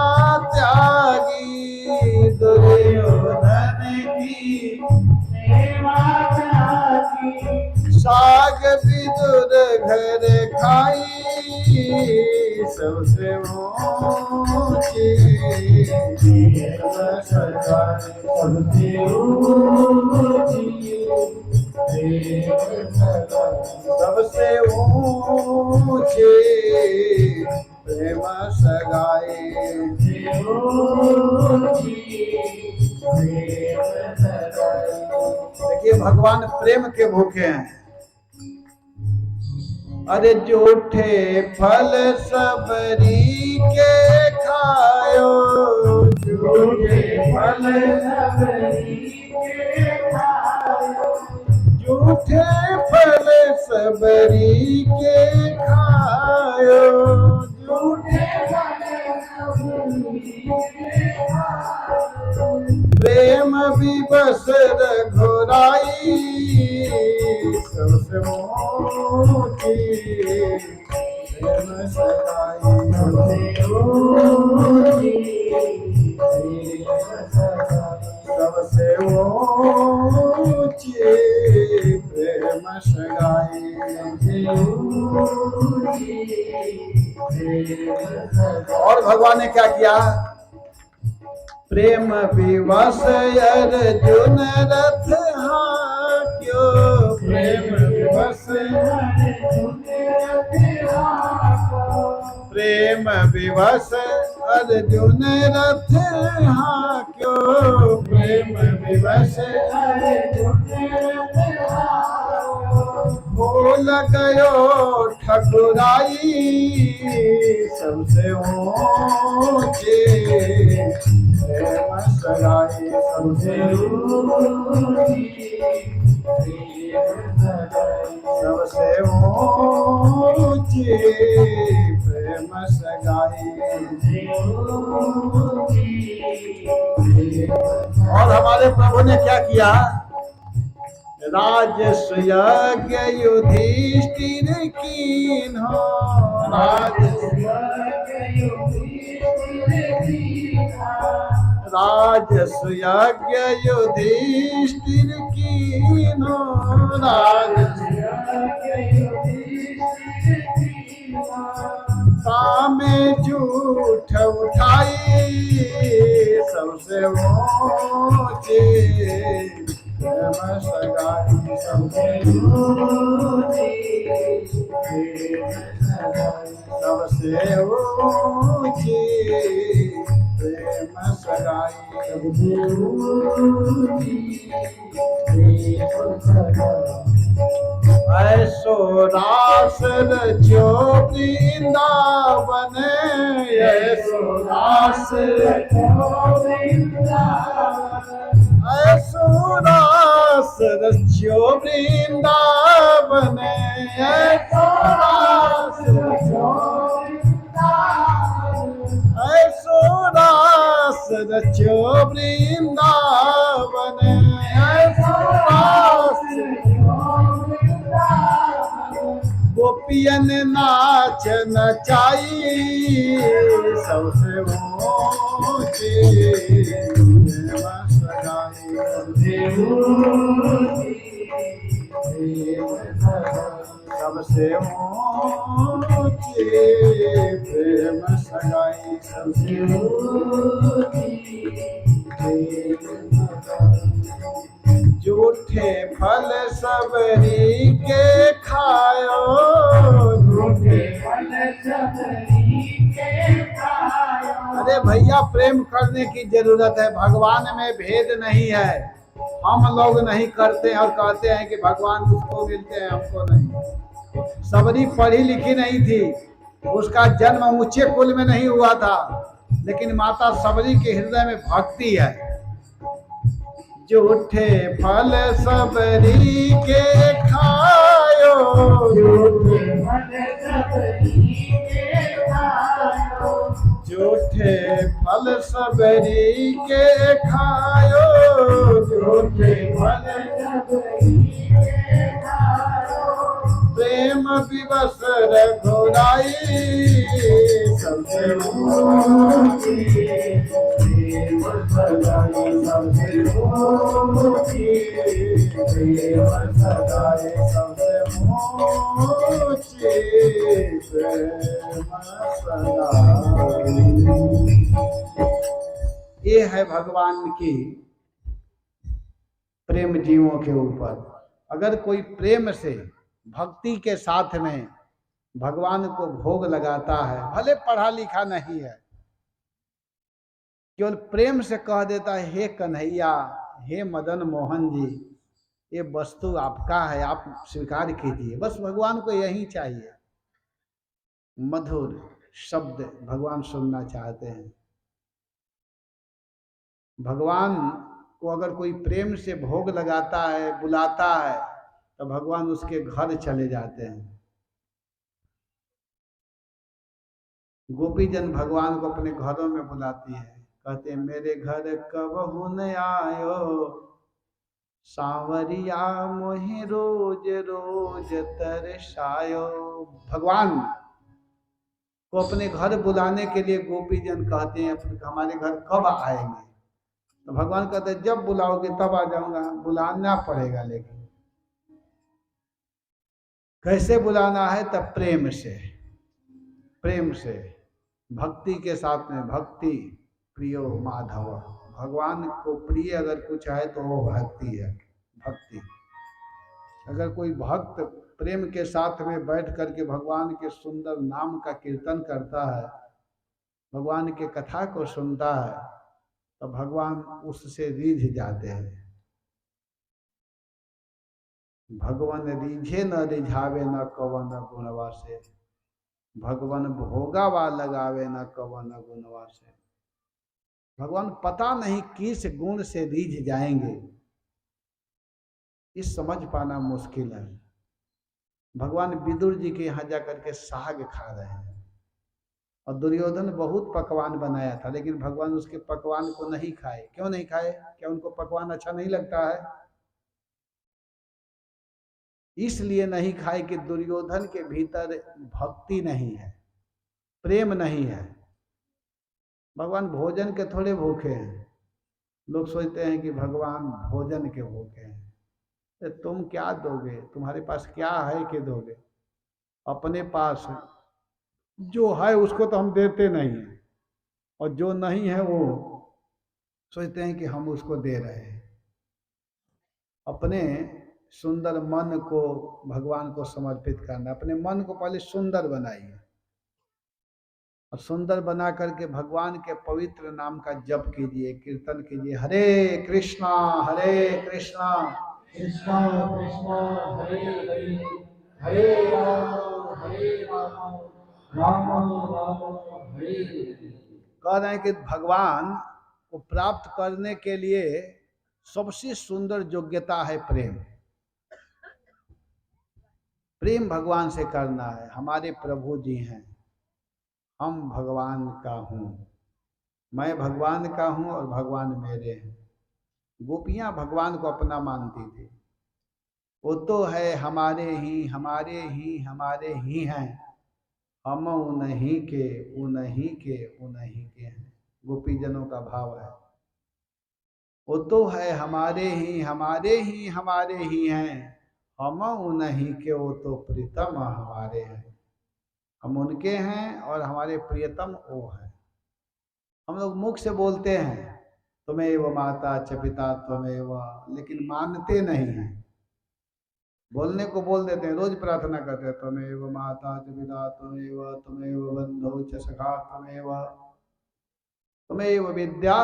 त्यागी, दुर्योधन की मेवा त्यागी। साग विदुर घर खाई, सबसे ऊंची प्रेम सगाई, सबसे ऊंची प्रेम सगाई, सबसे ऊंची प्रेम सगाई। देखिए भगवान प्रेम के भूखे हैं। अरे जूठे फल सबरी के खायो, जूठे फल सबरी के खायो, जूठे फल सबरी के खायो, जूठे फल सबरी के खायो। प्रेम विवश रघुराई, सबसे ऊंची प्रेम सगाई, सबसे ऊंची सबसे ऊंची प्रेम सगाई। और भगवान ने क्या किया? प्रेम विवश अर्जुन रथ हाक्यो, प्रेम विवश प्रेम विवश अर्जुन रथ हाक्यो, प्रेम विवश बोल गयो ठकुराई, सबसे ऊंची प्रेम सगाई, सबसे ऊंची सबसे ऊंची प्रेम सगाई। और हमारे प्रभु ने क्या किया? राजस्व यज्ञ युधिष्ठिर कीन्हो, राजस्व यज्ञ युधिष्ठिर कीन्हो, सामे झूठ उठाई, सबसे ऊंची प्रेम सगाई, सबसे ऊंची सबसे ऊंची प्रेम सगाई, सबसे ऊंची ऐसो रास रचो वृंदावन, ऐसो रास रचो वृंदावन, ऐसो रास रचो वृंदावन, ऐसो रास रचो वृंदावन, ऐसो रास रचो वृंदावन, ऐसो रास गोपियन नाच नचाई, सबसे ऊंची प्रेम सगाई, सबसे ऊंची प्रेम सगाई, सबसे ऊंची झूठे फल सबरी के खायो, झूठे फल अरे भैया, प्रेम करने की जरूरत है, भगवान में भेद नहीं है। हम लोग नहीं करते और कहते हैं कि भगवान उसको मिलते हैं, हमको नहीं। सबरी पढ़ी लिखी नहीं थी, उसका जन्म ऊंचे कुल में नहीं हुआ था, लेकिन माता सबरी के हृदय में भक्ति है। जूठे फल सबरी के खायो, जूठे फल सबरी के खायो, जूठे फल प्रेम विवश रघुराई, सबसे ऊंची प्रेम सगाई, सबसे ऊंची प्रेम सगाई, सबसे ऊंची प्रेम सगाई। ये है भगवान की प्रेम जीवों के ऊपर। अगर कोई प्रेम से भक्ति के साथ में भगवान को भोग लगाता है, भले पढ़ा लिखा नहीं है, केवल प्रेम से कह देता है, हे कन्हैया, हे मदन मोहन जी, ये वस्तु आपका है, आप स्वीकार कीजिए। बस भगवान को यही चाहिए। मधुर शब्द भगवान सुनना चाहते हैं। भगवान को अगर कोई प्रेम से भोग लगाता है, बुलाता है, तो भगवान उसके घर चले जाते हैं। गोपी जन भगवान को अपने घरों में बुलाती है, कहते हैं मेरे घर कब हुन आयो, सांवरिया मोहि रोज रोज तरसायो। भगवान को अपने घर बुलाने के लिए गोपी जन कहते हैं हमारे घर कब आएंगे। तो भगवान कहते हैं जब बुलाओगे तब आ जाऊंगा। बुलाना पड़ेगा, लेकिन कैसे बुलाना है? तब प्रेम से, प्रेम से, भक्ति के साथ में। भक्ति प्रियो माधव, भगवान को प्रिय अगर कुछ है तो वो भक्ति है। भक्ति, अगर कोई भक्त प्रेम के साथ में बैठ करके भगवान के सुंदर नाम का कीर्तन करता है, भगवान के कथा को सुनता है, तो भगवान उससे रीझ जाते हैं। भगवान रीझे न रिझावे न कवन गुणवा से, भगवान भोगावा लगावे न कवन गुणवा से। भगवान पता नहीं किस गुण से रीझ जाएंगे, इस समझ पाना मुश्किल है। भगवान विदुर जी के यहाँ जाकर के साग खा रहे हैं, और दुर्योधन बहुत पकवान बनाया था, लेकिन भगवान उसके पकवान को नहीं खाए। क्यों नहीं खाए? क्या उनको पकवान अच्छा नहीं लगता है? इसलिए नहीं खाए कि दुर्योधन के भीतर भक्ति नहीं है, प्रेम नहीं है। भगवान भोजन के थोड़े भूखे हैं। लोग सोचते हैं कि भगवान भोजन के भूखे हैं। तो तुम क्या दोगे? तुम्हारे पास क्या है कि दोगे? अपने पास जो है उसको तो हम देते नहीं हैं, और जो नहीं है वो सोचते हैं कि हम उसको दे रहे हैं। अपने सुंदर मन को भगवान को समर्पित करना। अपने मन को पहले सुंदर बनाइए, और सुंदर बना करके भगवान के पवित्र नाम का जप कीजिए, कीर्तन कीजिए। हरे कृष्णा कृष्णा कृष्णा कृष्णा हरे हरे, हरे राम राम राम हरे हरे। कह रहे हैं कि भगवान को प्राप्त करने के लिए सबसे सुंदर योग्यता है प्रेम। प्रेम भगवान से करना है। हमारे प्रभु जी हैं, हम भगवान का हूँ, मैं भगवान का हूँ और भगवान मेरे हैं। गोपियाँ भगवान को अपना मानती थी। वो तो है हमारे ही हमारे ही हमारे ही हैं, हम उन्हीं के उन्हीं के उन्हीं के हैं। गोपी जनों का भाव है। वो तो है हमारे ही हमारे ही हमारे ही हैं, हम उन्हीं के, वो तो प्रीतम हमारे हैं। हम उनके हैं और हमारे प्रियतम वो हैं। हम लोग मुख से बोलते हैं तुम्हें वो माता च पिता त्वमेव, लेकिन मानते नहीं हैं। बोलने को बोल देते हैं, रोज प्रार्थना करते हैं, त्वमेव माता च पिता त्वमेव बंधु च सखा त्वमेव विद्या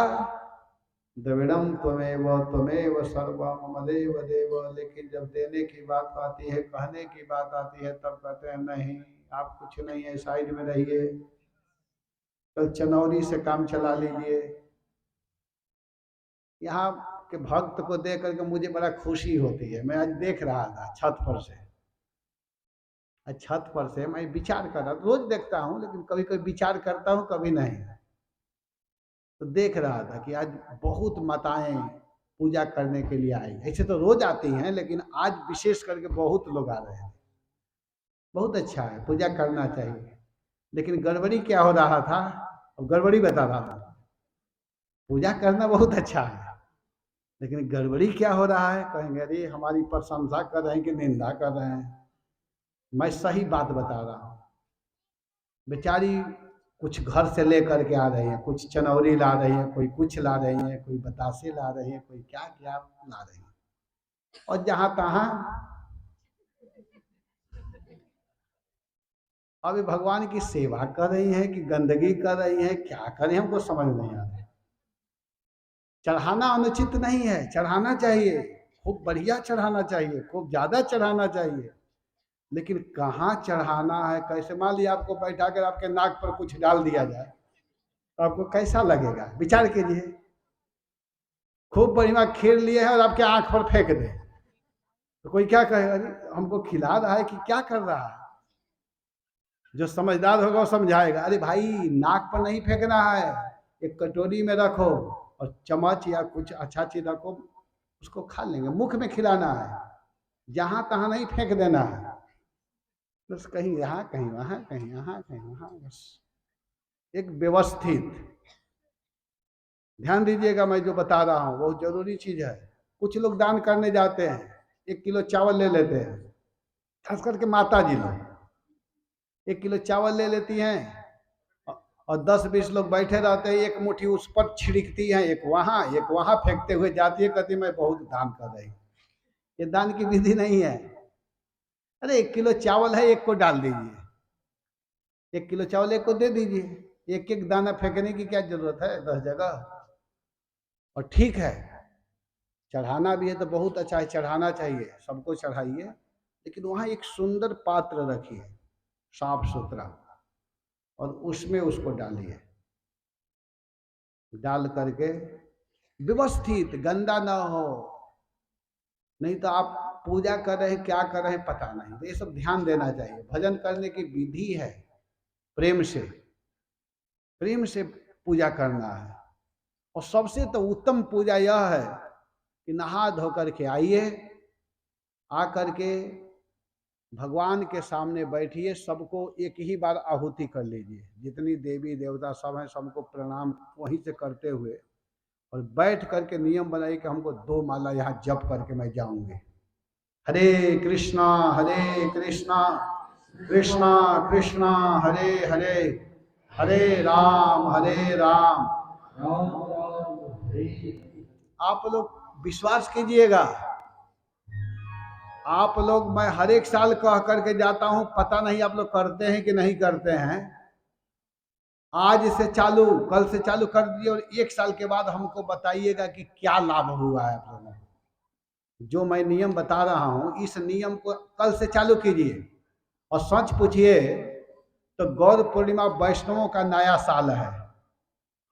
द्रविड़म त्वमेव त्वमेव सर्वम मदेव देव। लेकिन जब देने की बात आती है, कहने की बात आती है, तब कहते हैं नहीं, आप कुछ नहीं है, साइड में रहिए, कल चनौरी से काम चला लीजिए। यहाँ के भक्त को देख करके मुझे बड़ा खुशी होती है। मैं आज देख रहा था छत पर से, छत पर से मैं विचार कर रहा, रोज देखता हूँ लेकिन कभी कभी विचार करता हूँ, कभी नहीं। तो देख रहा था कि आज बहुत माताएं पूजा करने के लिए आई। ऐसे तो रोज आती हैं, लेकिन आज विशेष करके बहुत लोग आ रहे हैं। बहुत अच्छा है, पूजा करना चाहिए। लेकिन गड़बड़ी क्या हो रहा था, अब गड़बड़ी बता रहा हूँ। पूजा करना बहुत अच्छा है, लेकिन गड़बड़ी क्या हो रहा है, कहेंगे अरे हमारी प्रशंसा कर रहे हैं कि निंदा कर रहे हैं। मैं सही बात बता रहा हूँ। बेचारी कुछ घर से लेकर के आ रही है, कुछ चनौरी ला रही है, कोई कुछ ला रही है, कोई बतासे ला रही है, कोई क्या क्या ला रही है, और जहां तहां अभी भगवान की सेवा कर रही है कि गंदगी कर रही है, क्या करें हमको समझ नहीं आ रहा है। चढ़ाना अनुचित नहीं है, चढ़ाना चाहिए, खूब बढ़िया चढ़ाना चाहिए, खूब ज्यादा चढ़ाना चाहिए, लेकिन कहाँ चढ़ाना है, कैसे। मान लिया आपको बैठा कर आपके नाक पर कुछ डाल दिया जाए, तो आपको कैसा लगेगा, विचार कीजिए। खूब बढ़िया खीर लिए है और आपके आंख पर फेंक दे, तो कोई क्या कहेगा, अरे हमको खिला रहा है कि क्या कर रहा है। जो समझदार होगा वो समझाएगा, अरे भाई नाक पर नहीं फेंकना है, एक कटोरी में रखो और चम्मच या कुछ अच्छा चीज रखो, उसको खा लेंगे। मुख में खिलाना है, जहां तहां नहीं फेंक देना है। बस कहीं यहाँ कहीं वहां, कहीं यहाँ कहीं वहां, बस एक व्यवस्थित। ध्यान दीजिएगा, मैं जो बता रहा हूँ बहुत जरूरी चीज है। कुछ लोग दान करने जाते हैं, 1 किलो चावल ले लेते हैं, खास करके माता जी लोग 1 किलो चावल ले लेती हैं, और 10-20 लोग बैठे रहते हैं, एक मुट्ठी उस पर छिड़कती हैं, एक वहां फेंकते हुए जाती है, कहती मैं बहुत दान कर रही। ये दान की विधि नहीं है। अरे 1 किलो चावल है, एक को डाल दीजिए, 1 किलो चावल एक को दे दीजिए, एक एक दाना फेंकने की क्या जरूरत है 10 जगह। और ठीक है, चढ़ाना भी है तो बहुत अच्छा है, चढ़ाना चाहिए, सबको चढ़ाइए, लेकिन वहां एक सुंदर पात्र रखिए, साफ सुथरा, और उसमें उसको डालिए। डाल करके व्यवस्थित, गंदा ना हो, नहीं तो आप पूजा कर रहे हैं, क्या कर रहे हैं पता नहीं। तो ये सब ध्यान देना चाहिए। भजन करने की विधि है, प्रेम से, प्रेम से पूजा करना है। और सबसे तो उत्तम पूजा यह है कि नहा धो करके आइए, आकर के भगवान के सामने बैठिए, सबको एक ही बार आहुति कर लीजिए, जितनी देवी देवता सब हैं सबको प्रणाम वहीं से करते हुए, और बैठ करके नियम बनाइए कि हमको 2 माला यहाँ जप करके मैं जाऊंगी। हरे कृष्णा कृष्णा कृष्णा हरे हरे, हरे राम राम राम हरे। आप लोग विश्वास कीजिएगा, आप लोग, मैं हर एक साल कह करके जाता हूं, पता नहीं आप लोग करते हैं कि नहीं करते हैं। आज से चालू, कल से चालू कर दीजिए, और 1 साल के बाद हमको बताइएगा कि क्या लाभ हुआ है आप लोगों को। जो मैं नियम बता रहा हूं, इस नियम को कल से चालू कीजिए। और सच पूछिए तो गौर पूर्णिमा वैष्णवों का नया साल है।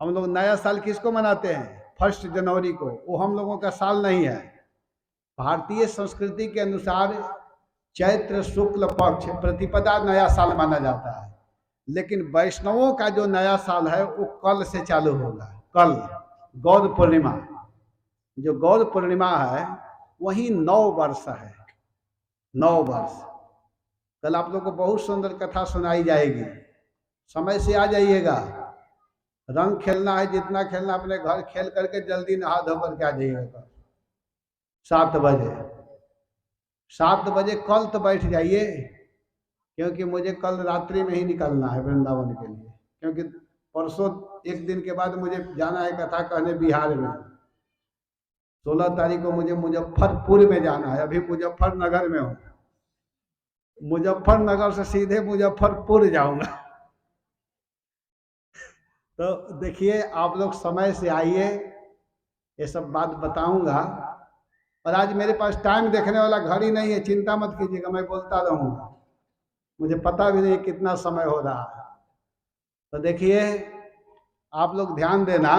हम लोग नया साल किसको मनाते हैं, 1 जनवरी को, वो हम लोगों का साल नहीं है। भारतीय संस्कृति के अनुसार चैत्र शुक्ल पक्ष प्रतिपदा नया साल माना जाता है, लेकिन वैष्णवों का जो नया साल है वो कल से चालू होगा। कल गौर पूर्णिमा, जो गौर पूर्णिमा है वही 9 वर्ष है, 9 वर्ष। कल आप लोग को बहुत सुंदर कथा सुनाई जाएगी, समय से आ जाइएगा। रंग खेलना है, जितना खेलना अपने घर खेल करके जल्दी नहा धो करके आ जाइएगा। 7 बजे, 7 बजे कल तो बैठ जाइए, क्योंकि मुझे कल रात्रि में ही निकलना है वृंदावन के लिए, क्योंकि परसों 1 दिन के बाद मुझे जाना है कथा कहने बिहार में। 16 तारीख को मुझे मुजफ्फरपुर में जाना है, अभी मुजफ्फरनगर में हूँ। मुजफ्फरनगर से सीधे मुजफ्फरपुर जाऊंगा। तो देखिए आप लोग समय से आइए, ये सब बात बताऊंगा। और आज मेरे पास टाइम देखने वाला घड़ी नहीं है, चिंता मत कीजिएगा, मैं बोलता रहूंगा, मुझे पता भी नहीं कितना समय हो रहा है। तो देखिए आप लोग ध्यान देना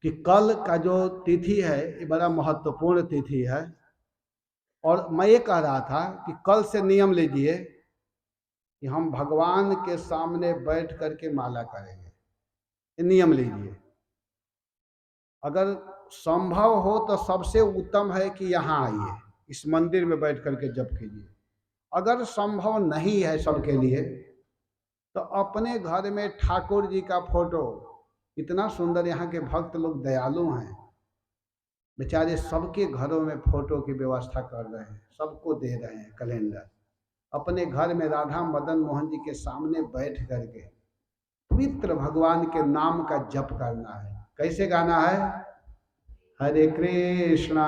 कि कल का जो तिथि है ये बड़ा महत्वपूर्ण तिथि है। और मैं ये कह रहा था कि कल से नियम लीजिए कि हम भगवान के सामने बैठ करके माला करेंगे, ये नियम लीजिए। अगर संभव हो तो सबसे उत्तम है कि यहाँ आइए, इस मंदिर में बैठ करके जप कीजिए। अगर संभव नहीं है सबके लिए तो अपने घर में ठाकुर जी का फोटो, इतना सुंदर, यहाँ के भक्त लोग दयालु हैं, बेचारे सबके घरों में फोटो की व्यवस्था कर रहे हैं, सबको दे रहे हैं कैलेंडर। अपने घर में राधा मदन मोहन जी के सामने बैठ करके पवित्र भगवान के नाम का जप करना है। कैसे गाना है? हरे कृष्णा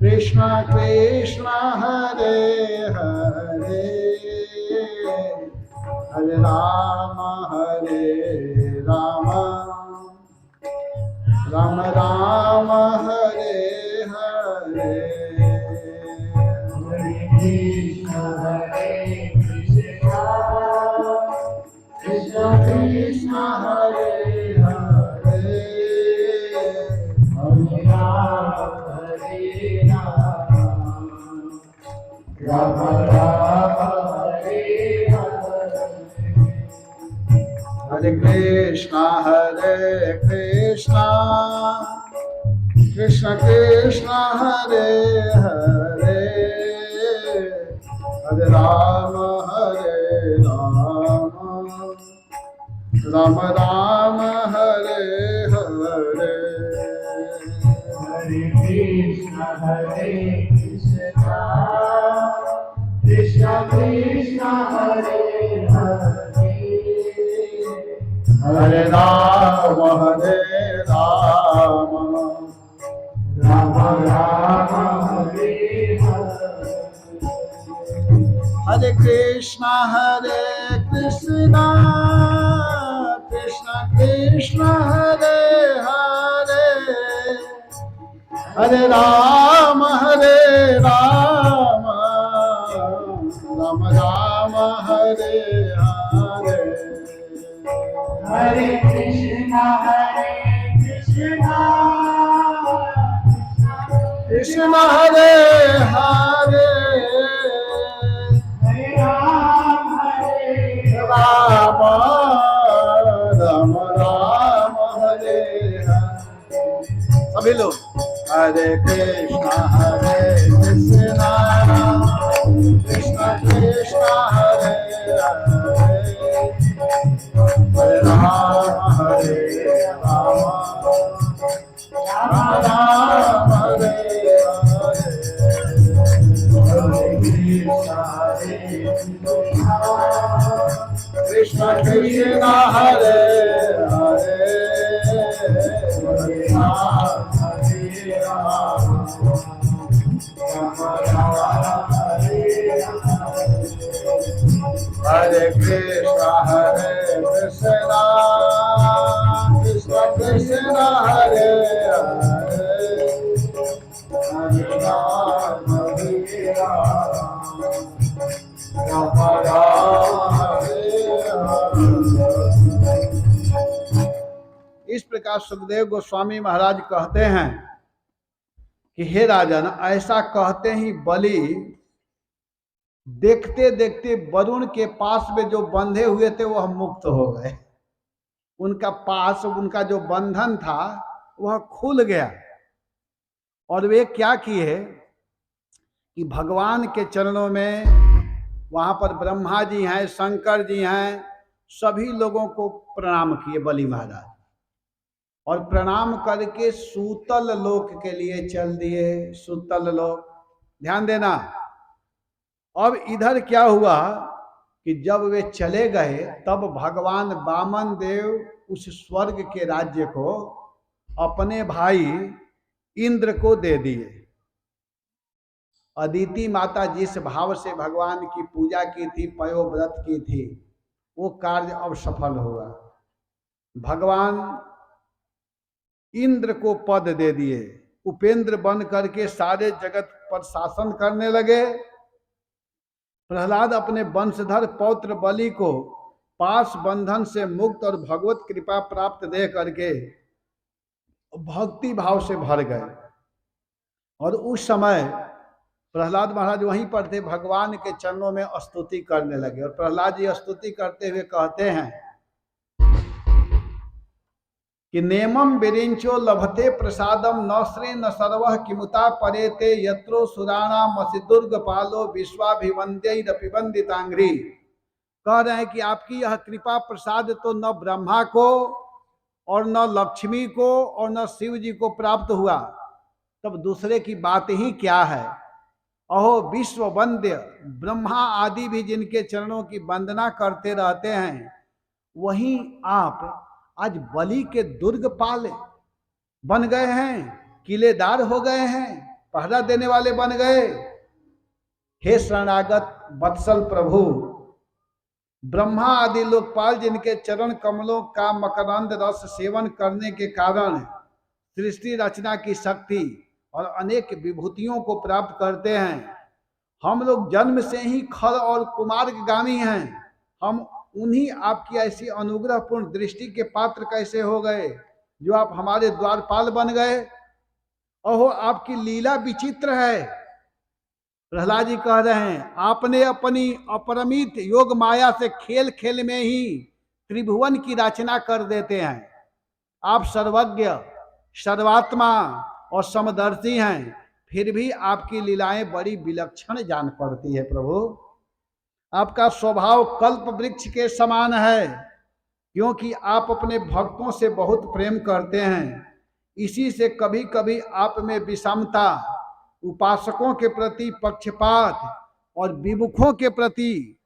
कृष्णा कृष्णा हरे हरे, हरे राम राम राम हरे हरे। हरे कृष्णा कृष्णा कृष्णा हरे हरे, हरे राम राम राम हरे हरे। हरे कृष्णा कृष्ण कृष्ण हरे हरे, हरे राम राम राम हरे हरे। हरे कृष्णा कृष्णा कृष्णा हरे हरे, हरे राम राम राम हरे हरे। हरे कृष्णा कृष्ण कृष्ण हरे हरे, हरे राम राम राम हरे हरे। हरे कृष्णा कृष्ण हरे हरे, हरे राम राम राम राम हरे हरे। सभी लोग हरे कृष्णा कृष्ण कृष्ण हरे हरे, हरे राम राम राम हरे हरे। कृष्ण कृष्ण हरे हरे, हरे राम हरे कृष्ण कृष्ण कृष्ण हरे हरे, हरे राम इस प्रकार सुखदेव गोस्वामी महाराज कहते हैं कि हे राजन, ऐसा कहते ही बलि देखते देखते वरुण के पास में जो बंधे हुए थे वह मुक्त हो गए। उनका पास, उनका जो बंधन था वह खुल गया और वे क्या किए कि भगवान के चरणों में, वहां पर ब्रह्मा जी हैं, शंकर जी हैं, सभी लोगों को प्रणाम किए बलि महाराज, और प्रणाम करके सूतल लोक के लिए चल दिए। सूतल लोक, ध्यान देना। अब इधर क्या हुआ कि जब वे चले गए तब भगवान वामन देव उस स्वर्ग के राज्य को अपने भाई इंद्र को दे दिए। अदिति माता जिस भाव से भगवान की पूजा की थी, पयोव्रत की थी, वो कार्य अब सफल हुआ। भगवान इंद्र को पद दे दिए, उपेंद्र बन करके सारे जगत पर शासन करने लगे। प्रहलाद अपने वंशधर पौत्र बलि को पास बंधन से मुक्त और भगवत कृपा प्राप्त दे करके भक्ति भाव से भर गए। और उस समय प्रहलाद महाराज वहीं पर थे, भगवान के चरणों में स्तुति करने लगे। और प्रहलाद जी स्तुति करते हुए कहते हैं कि नेमम विरिंचो लभते प्रसादम न श्री न सर्वः किमुता परेते यत्रो सुराणा मसिदुर्ग पालो विश्वाभिवंद्यैरपिवंदितांघ्रि। कह रहे हैं कि आपकी यह कृपा प्रसाद तो न ब्रह्मा को और न लक्ष्मी को और न शिव जी को प्राप्त हुआ, तब दूसरे की बात ही क्या है। अहो विश्व वंद्य, ब्रह्मा आदि भी जिनके चरणों की वंदना करते रहते हैं, वहीं आप आज बलि के दुर्गपाल बन गए हैं, किलेदार हो गए हैं, पहरा देने वाले बन गए। हे शरणागत वत्सल प्रभु, ब्रह्मा आदि लोकपाल जिनके चरण कमलों का मकरंद रस सेवन करने के कारण सृष्टि रचना की शक्ति और अनेक विभूतियों को प्राप्त करते हैं, हम लोग जन्म से ही खल और कुमार्गामी हैं। हम उन्हीं आपकी ऐसी अनुग्रहपूर्ण दृष्टि के पात्र कैसे हो गए जो आप हमारे द्वारपाल बन गए। अहो आपकी लीला विचित्र है। प्रहलाद जी कह रहे हैं, आपने अपनी अपरमित योग माया से खेल खेल में ही त्रिभुवन की रचना कर देते हैं। आप सर्वज्ञ, सर्वात्मा और समदर्शी हैं, फिर भी आपकी लीलाएं बड़ी विलक्षण जान पड़ती है। प्रभु आपका स्वभाव कल्प वृक्ष के समान है, क्योंकि आप अपने भक्तों से बहुत प्रेम करते हैं। इसी से कभी कभी आप में विषमता, उपासकों के प्रति पक्षपात और विमुखों के प्रति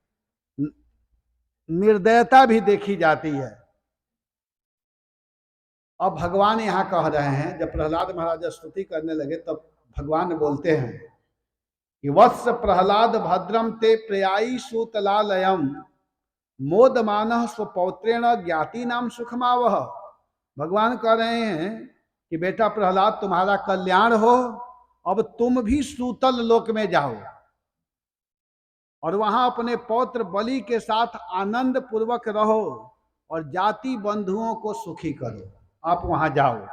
निर्दयता भी देखी जाती है। अब भगवान यहाँ कह रहे हैं, जब प्रहलाद महाराज स्तुति करने लगे तब भगवान बोलते हैं कि वत्स प्रहलाद भद्रम ते प्रयायी सूतलालयम मोदमानः स्वपौत्रेण ज्ञाति नाम सुखमावह। भगवान कह रहे हैं कि बेटा प्रहलाद, तुम्हारा कल्याण हो, अब तुम भी सूतल लोक में जाओ और वहां अपने पौत्र बलि के साथ आनंद पूर्वक रहो और जाति बंधुओं को सुखी करो। आप वहां जाओ,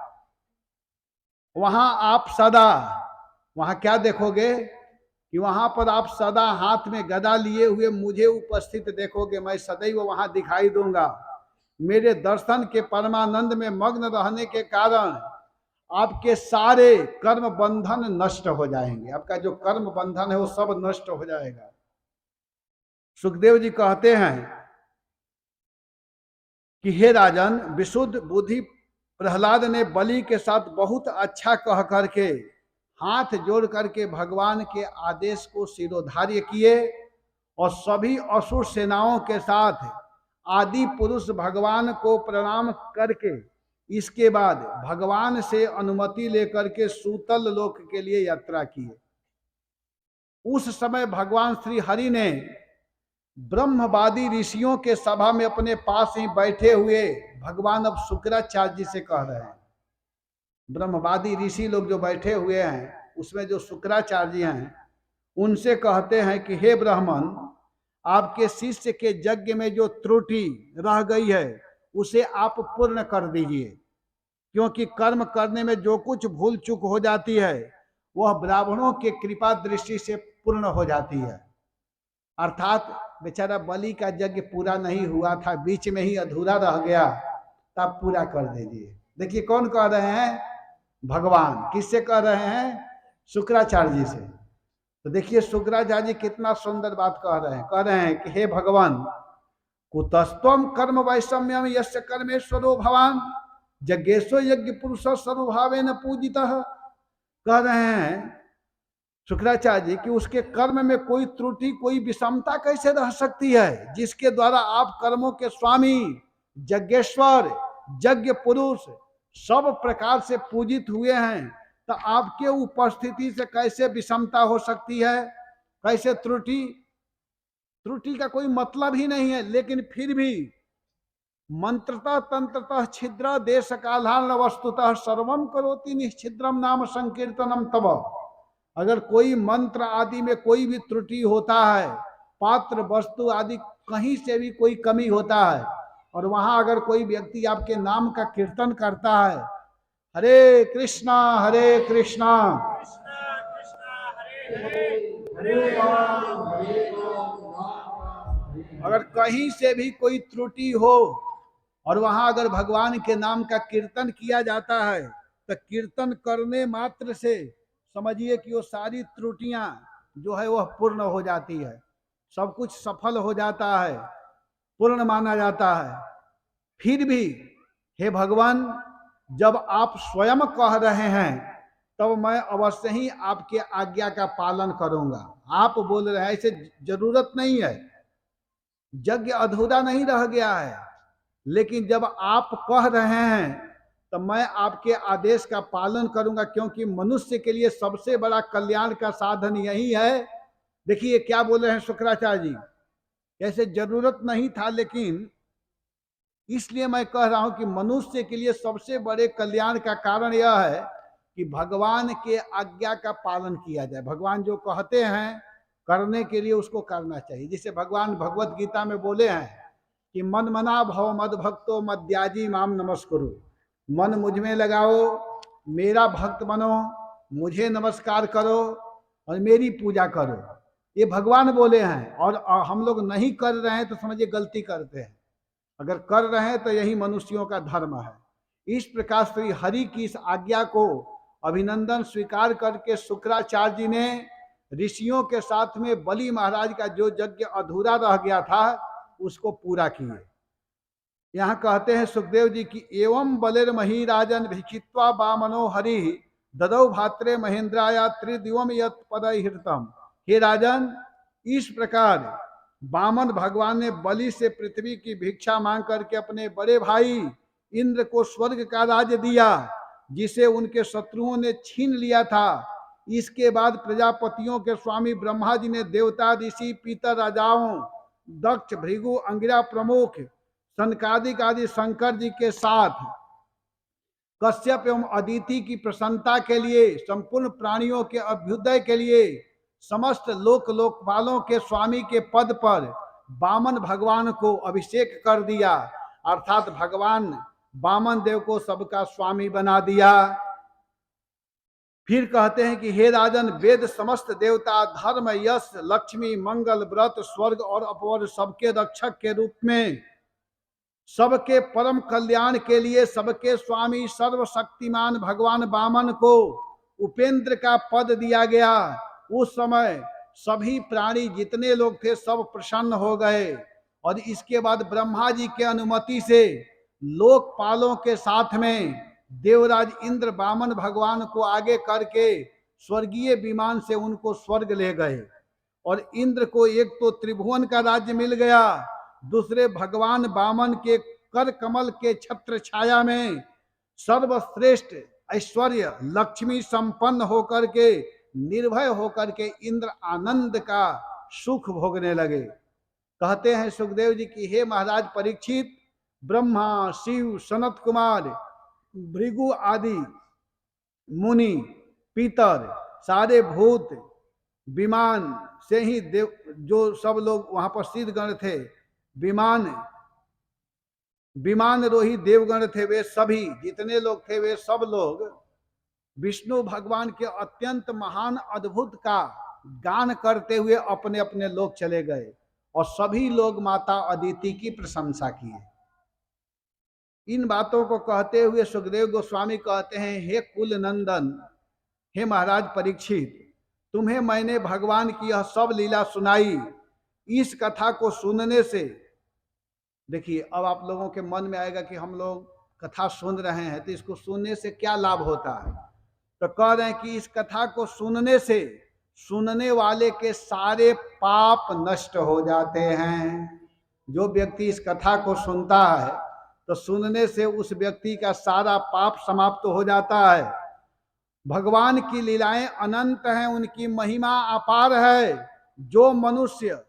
वहां आप सदा, वहां क्या देखोगे कि वहां पर आप सदा हाथ में गदा लिए हुए मुझे उपस्थित देखोगे। मैं सदैव वहां दिखाई दूंगा। मेरे दर्शन के परमानंद में मग्न रहने के कारण आपके सारे कर्म बंधन नष्ट हो जाएंगे। आपका जो कर्म बंधन है वो सब नष्ट हो जाएगा। सुखदेव जी कहते हैं कि हे राजन, विशुद्ध बुद्धि प्रहलाद ने बलि के साथ बहुत अच्छा कह करके हाथ जोड़ करके भगवान के आदेश को शिरोधार्य किए और सभी असुर सेनाओं के साथ आदि पुरुष भगवान को प्रणाम करके इसके बाद भगवान से अनुमति लेकर के सूतल लोक के लिए यात्रा किए। उस समय भगवान श्री हरि ने ब्रह्मवादी ऋषियों के सभा में अपने पास ही बैठे हुए भगवान अब शुक्राचार्य जी से कह रहे हैं। ब्रह्मवादी ऋषि लोग जो बैठे हुए हैं उसमें जो शुक्राचार्य जी हैं उनसे कहते हैं कि हे ब्राह्मण, आपके शिष्य के यज्ञ में जो त्रुटि रह गई है उसे आप पूर्ण कर दीजिए, क्योंकि कर्म करने में जो कुछ भूल चूक हो जाती है वह ब्राह्मणों के कृपा दृष्टि से पूर्ण हो जाती है। अर्थात बेचारा बलि का यज्ञ पूरा नहीं हुआ था, बीच में ही अधूरा रह गया, तब पूरा कर दीजिए। देखिए कौन कह रहे हैं? भगवान। किससे कह रहे हैं? शुक्राचार्य जी से। तो देखिए शुक्राचार्य जी कितना सुंदर बात कह रहे हैं। कह रहे हैं कि हे भगवान, कुतस्त्वम कर्म वैषम्यम यस्य कर्मेश्वरो भवान यज्ञेश्वर यज्ञ पुरुष सर्वभावेन पूजितः। कह रहे हैं शुक्राचार्य जी कि उसके कर्म में कोई त्रुटि कोई विषमता कैसे रह सकती है, जिसके द्वारा आप कर्मों के स्वामी, यज्ञेश्वर, यज्ञ पुरुष सब प्रकार से पूजित हुए हैं, तो आपके उपस्थिति से कैसे विषमता हो सकती है, कैसे त्रुटि? त्रुटि का कोई मतलब ही नहीं है। लेकिन फिर भी मंत्रतः तंत्रतः छिद्र देश कालान वस्तुतः सर्वम करोति निश्छिद्रम नाम संकीर्तनम तब। अगर कोई मंत्र आदि में कोई भी त्रुटि होता है, पात्र वस्तु आदि कहीं से भी कोई कमी होता है, और वहां अगर कोई व्यक्ति आपके नाम का कीर्तन करता है, हरे कृष्णा अगर कहीं से भी कोई त्रुटि हो और वहां अगर भगवान के नाम का कीर्तन किया जाता है, तो कीर्तन करने मात्र से समझिए कि वो सारी त्रुटियां जो है वह पूर्ण हो जाती है, सब कुछ सफल हो जाता है, पूर्ण माना जाता है। फिर भी हे भगवान, जब आप स्वयं कह रहे हैं तब मैं अवश्य ही आपके आज्ञा का पालन करूंगा। आप बोल रहे हैं, ऐसे जरूरत नहीं है, यज्ञ अधूरा नहीं रह गया है, लेकिन जब आप कह रहे हैं तो मैं आपके आदेश का पालन करूंगा, क्योंकि मनुष्य के लिए सबसे बड़ा कल्याण का साधन यही है। देखिए क्या बोल रहे हैं शुक्राचार्य जी, ऐसे जरूरत नहीं था, लेकिन इसलिए मैं कह रहा हूं कि मनुष्य के लिए सबसे बड़े कल्याण का कारण यह है कि भगवान के आज्ञा का पालन किया जाए। भगवान जो कहते हैं करने के लिए उसको करना चाहिए। जिसे भगवान भगवत गीता में बोले हैं कि मन मना भव मद भक्तो मद्याजी माम नमस्कुरु, मन मुझ में लगाओ, मेरा भक्त बनो, मुझे नमस्कार करो और मेरी पूजा करो। ये भगवान बोले हैं, और हम लोग नहीं कर रहे हैं तो समझिए गलती करते हैं, अगर कर रहे हैं तो यही मनुष्यों का धर्म है। इस प्रकार श्री हरि की इस आज्ञा को अभिनंदन स्वीकार करके शुक्राचार्य जी ने ऋषियों के साथ में बलि महाराज का जो यज्ञ अधूरा रह गया था उसको पूरा किए। यहाँ कहते हैं सुखदेव जी की एवं बलिर मही राजन भिक्षित्वा बामनो हरि ददौ भात्रे महेंद्राया त्रिदिवम यत पदहितम। हे राजन, इस प्रकार बामन भगवान ने बलि से पृथ्वी की भिक्षा मांग करके अपने बड़े भाई इंद्र को स्वर्ग का राज्य दिया, जिसे उनके शत्रुओं ने छीन लिया था। इसके बाद प्रजापतियों के स्वामी ब्रह्मा जी ने देवता, ऋषि, पीतर राजाओं, दक्ष, भृगु, अंगिरा प्रमुख, सनकादिक आदि शंकर जी के साथ कश्यप एवं अदिति की प्रसन्नता के लिए, संपूर्ण प्राणियों के अभ्युदय के लिए, समस्त लोकपालों के स्वामी के पद पर वामन भगवान को अभिषेक कर दिया, अर्थात भगवान वामन देव को सबका स्वामी बना दिया। फिर कहते हैं कि हे राजन, वेद समस्त देवता धर्म, यश, लक्ष्मी, मंगल, व्रत, स्वर्ग और अपवर्ग सबके रक्षक के रूप में, सबके परम कल्याण के लिए, सबके स्वामी सर्वशक्तिमान भगवान वामन को उपेंद्र का पद दिया गया। उस समय सभी प्राणी जितने लोग थे सब प्रसन्न हो गए, और इसके बाद ब्रह्मा जी के अनुमति से लोकपालों के साथ में देवराज इंद्र वामन भगवान को आगे करके स्वर्गीय विमान से उनको स्वर्ग ले गए। और इंद्र को एक तो त्रिभुवन का राज्य मिल गया, दूसरे भगवान वामन के कर कमल के छत्र छाया में सर्वश्रेष्ठ ऐश्वर्य लक्ष्मी संपन्न होकर के, निर्भय होकर के इंद्र आनंद का सुख भोगने लगे। कहते हैं सुखदेव जी की हे महाराज परीक्षित, ब्रह्मा, शिव, सनत कुमार, भृगु आदि मुनि, पीतर, सारे भूत, विमान से ही देव जो सब लोग वहां पर सिद्धगण थे, विमान रोही देवगण थे, वे सभी जितने लोग थे वे सब लोग विष्णु भगवान के अत्यंत महान अद्भुत का गान करते हुए अपने अपने लोग चले गए, और सभी लोग माता अदिति की प्रशंसा किए। इन बातों को कहते हुए सुखदेव गोस्वामी कहते हैं, हे कुल नंदन, हे महाराज परीक्षित, तुम्हें मैंने भगवान की यह सब लीला सुनाई। इस कथा को सुनने से, देखिए अब आप लोगों के मन में आएगा कि हम लोग कथा सुन रहे हैं तो इसको सुनने से क्या लाभ होता है। तो कह रहे हैं कि इस कथा को सुनने से सुनने वाले के सारे पाप नष्ट हो जाते हैं। जो व्यक्ति इस कथा को सुनता है तो सुनने से उस व्यक्ति का सारा पाप समाप्त हो जाता है। भगवान की लीलाएं अनंत हैं, उनकी महिमा अपार है। जो मनुष्य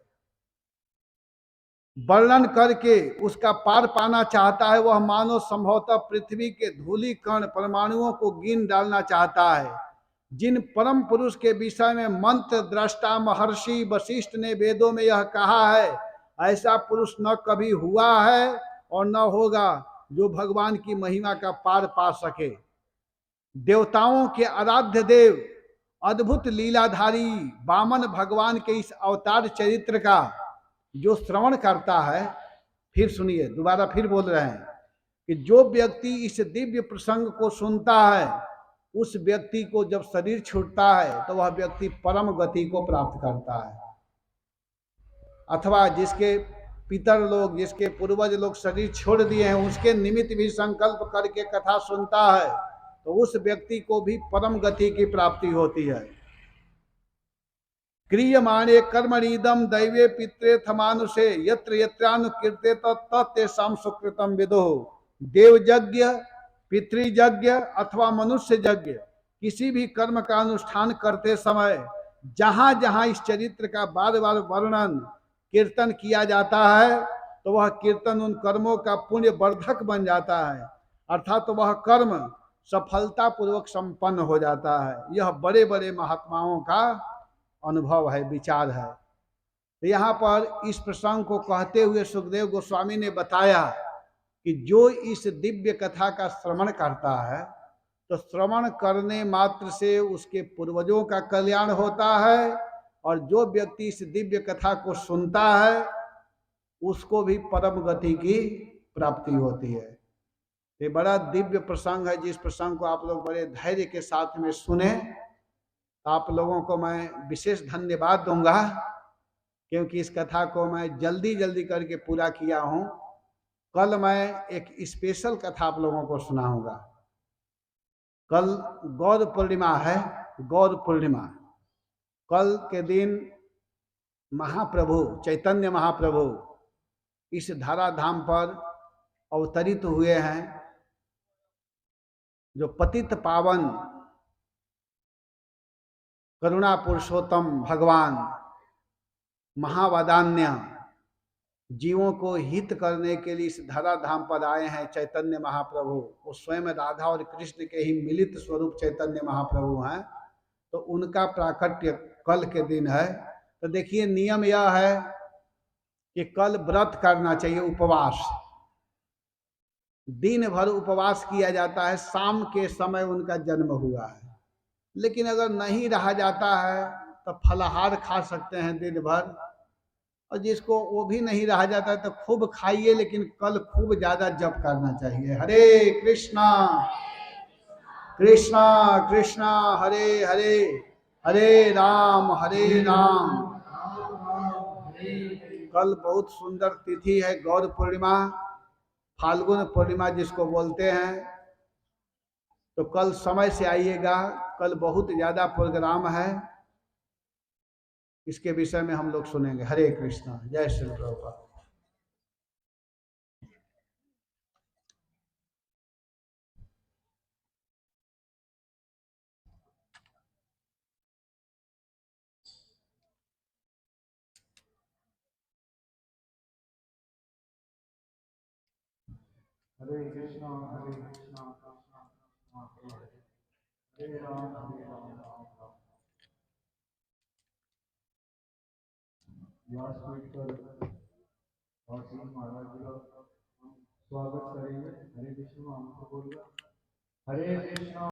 वर्णन करके उसका पार पाना चाहता है वह मानो संभवतः पृथ्वी के धूलि कण परमाणुओं को गिन डालना चाहता है। जिन परम पुरुष के विषय में मंत्र दृष्टा महर्षि वशिष्ठ ने वेदों में यह कहा है, ऐसा पुरुष न कभी हुआ है और न होगा जो भगवान की महिमा का पार पा सके। देवताओं के आराध्य देव अद्भुत लीलाधारी वामन भगवान के इस अवतार चरित्र का जो श्रवण करता है, फिर सुनिए दोबारा फिर बोल रहे हैं कि जो व्यक्ति इस दिव्य प्रसंग को सुनता है उस व्यक्ति को जब शरीर छूटता है तो वह व्यक्ति परम गति को प्राप्त करता है। अथवा जिसके पितर लोग, जिसके पूर्वज लोग शरीर छोड़ दिए हैं, उसके निमित्त भी संकल्प करके कथा सुनता है तो उस व्यक्ति को भी परम गति की प्राप्ति होती है। क्रियमाणे कर्मणीदम दैवे पित्रे थमानुषे यत्र यत्रानुकीर्ते तत्तेषां सुकृतम विदुः। देव यज्ञ, पितृयज्ञ अथवा मनुष्य यज्ञ, किसी भी कर्म का अनुष्ठान करते समय जहां जहां इस चरित्र का बार बार वर्णन कीर्तन किया जाता है तो वह कीर्तन उन कर्मों का पुण्य वर्धक बन जाता है, अर्थात तो वह कर्म सफलता पूर्वक संपन्न हो जाता है। यह बड़े बड़े महात्माओं का अनुभव है, विचार है। तो यहाँ पर इस प्रसंग को कहते हुए सुखदेव गोस्वामी ने बताया कि जो इस दिव्य कथा का श्रवण करता है तो श्रवण करने मात्र से उसके पूर्वजों का कल्याण होता है, और जो व्यक्ति इस दिव्य कथा को सुनता है उसको भी परम गति की प्राप्ति होती है। ये बड़ा दिव्य प्रसंग है, जिस प्रसंग को आप लोग बड़े धैर्य के साथ में सुने। आप लोगों को मैं विशेष धन्यवाद दूंगा क्योंकि इस कथा को मैं जल्दी जल्दी करके पूरा किया हूं। कल मैं एक स्पेशल कथा आप लोगों को सुनाऊंगा। कल गौर पूर्णिमा है, गौर पूर्णिमा। कल के दिन महाप्रभु चैतन्य महाप्रभु इस धराधाम पर अवतरित हुए हैं। जो पतित पावन करुणा पुरुषोत्तम भगवान महावदान्य जीवों को हित करने के लिए इस धराधाम पर आए हैं चैतन्य महाप्रभु। वो स्वयं राधा और कृष्ण के ही मिलित स्वरूप चैतन्य महाप्रभु हैं। तो उनका प्राकट्य कल के दिन है। तो देखिए नियम यह है कि कल व्रत करना चाहिए, उपवास। दिन भर उपवास किया जाता है। शाम के समय उनका जन्म हुआ है, लेकिन अगर नहीं रहा जाता है तो फलाहार खा सकते हैं दिन भर, और जिसको वो भी नहीं रहा जाता है तो खूब खाइए, लेकिन कल खूब ज्यादा जप करना चाहिए। हरे कृष्णा कृष्णा कृष्णा हरे हरे, हरे राम हरे राम। कल बहुत सुंदर तिथि है, गौर पूर्णिमा, फाल्गुन पूर्णिमा जिसको बोलते हैं। तो कल समय से आइएगा, कल बहुत ज्यादा प्रोग्राम है। इसके विषय में हम लोग सुनेंगे। हरे कृष्णा, जय श्री प्रभुपाद। हरे कृष्णा कृष्णा कृष्णा हरे राम राम राम। व्यासपीठ पर वासी महाराज जी का स्वागत करेंगे। हरे कृष्णा हमको बोलकर हरे कृष्णा।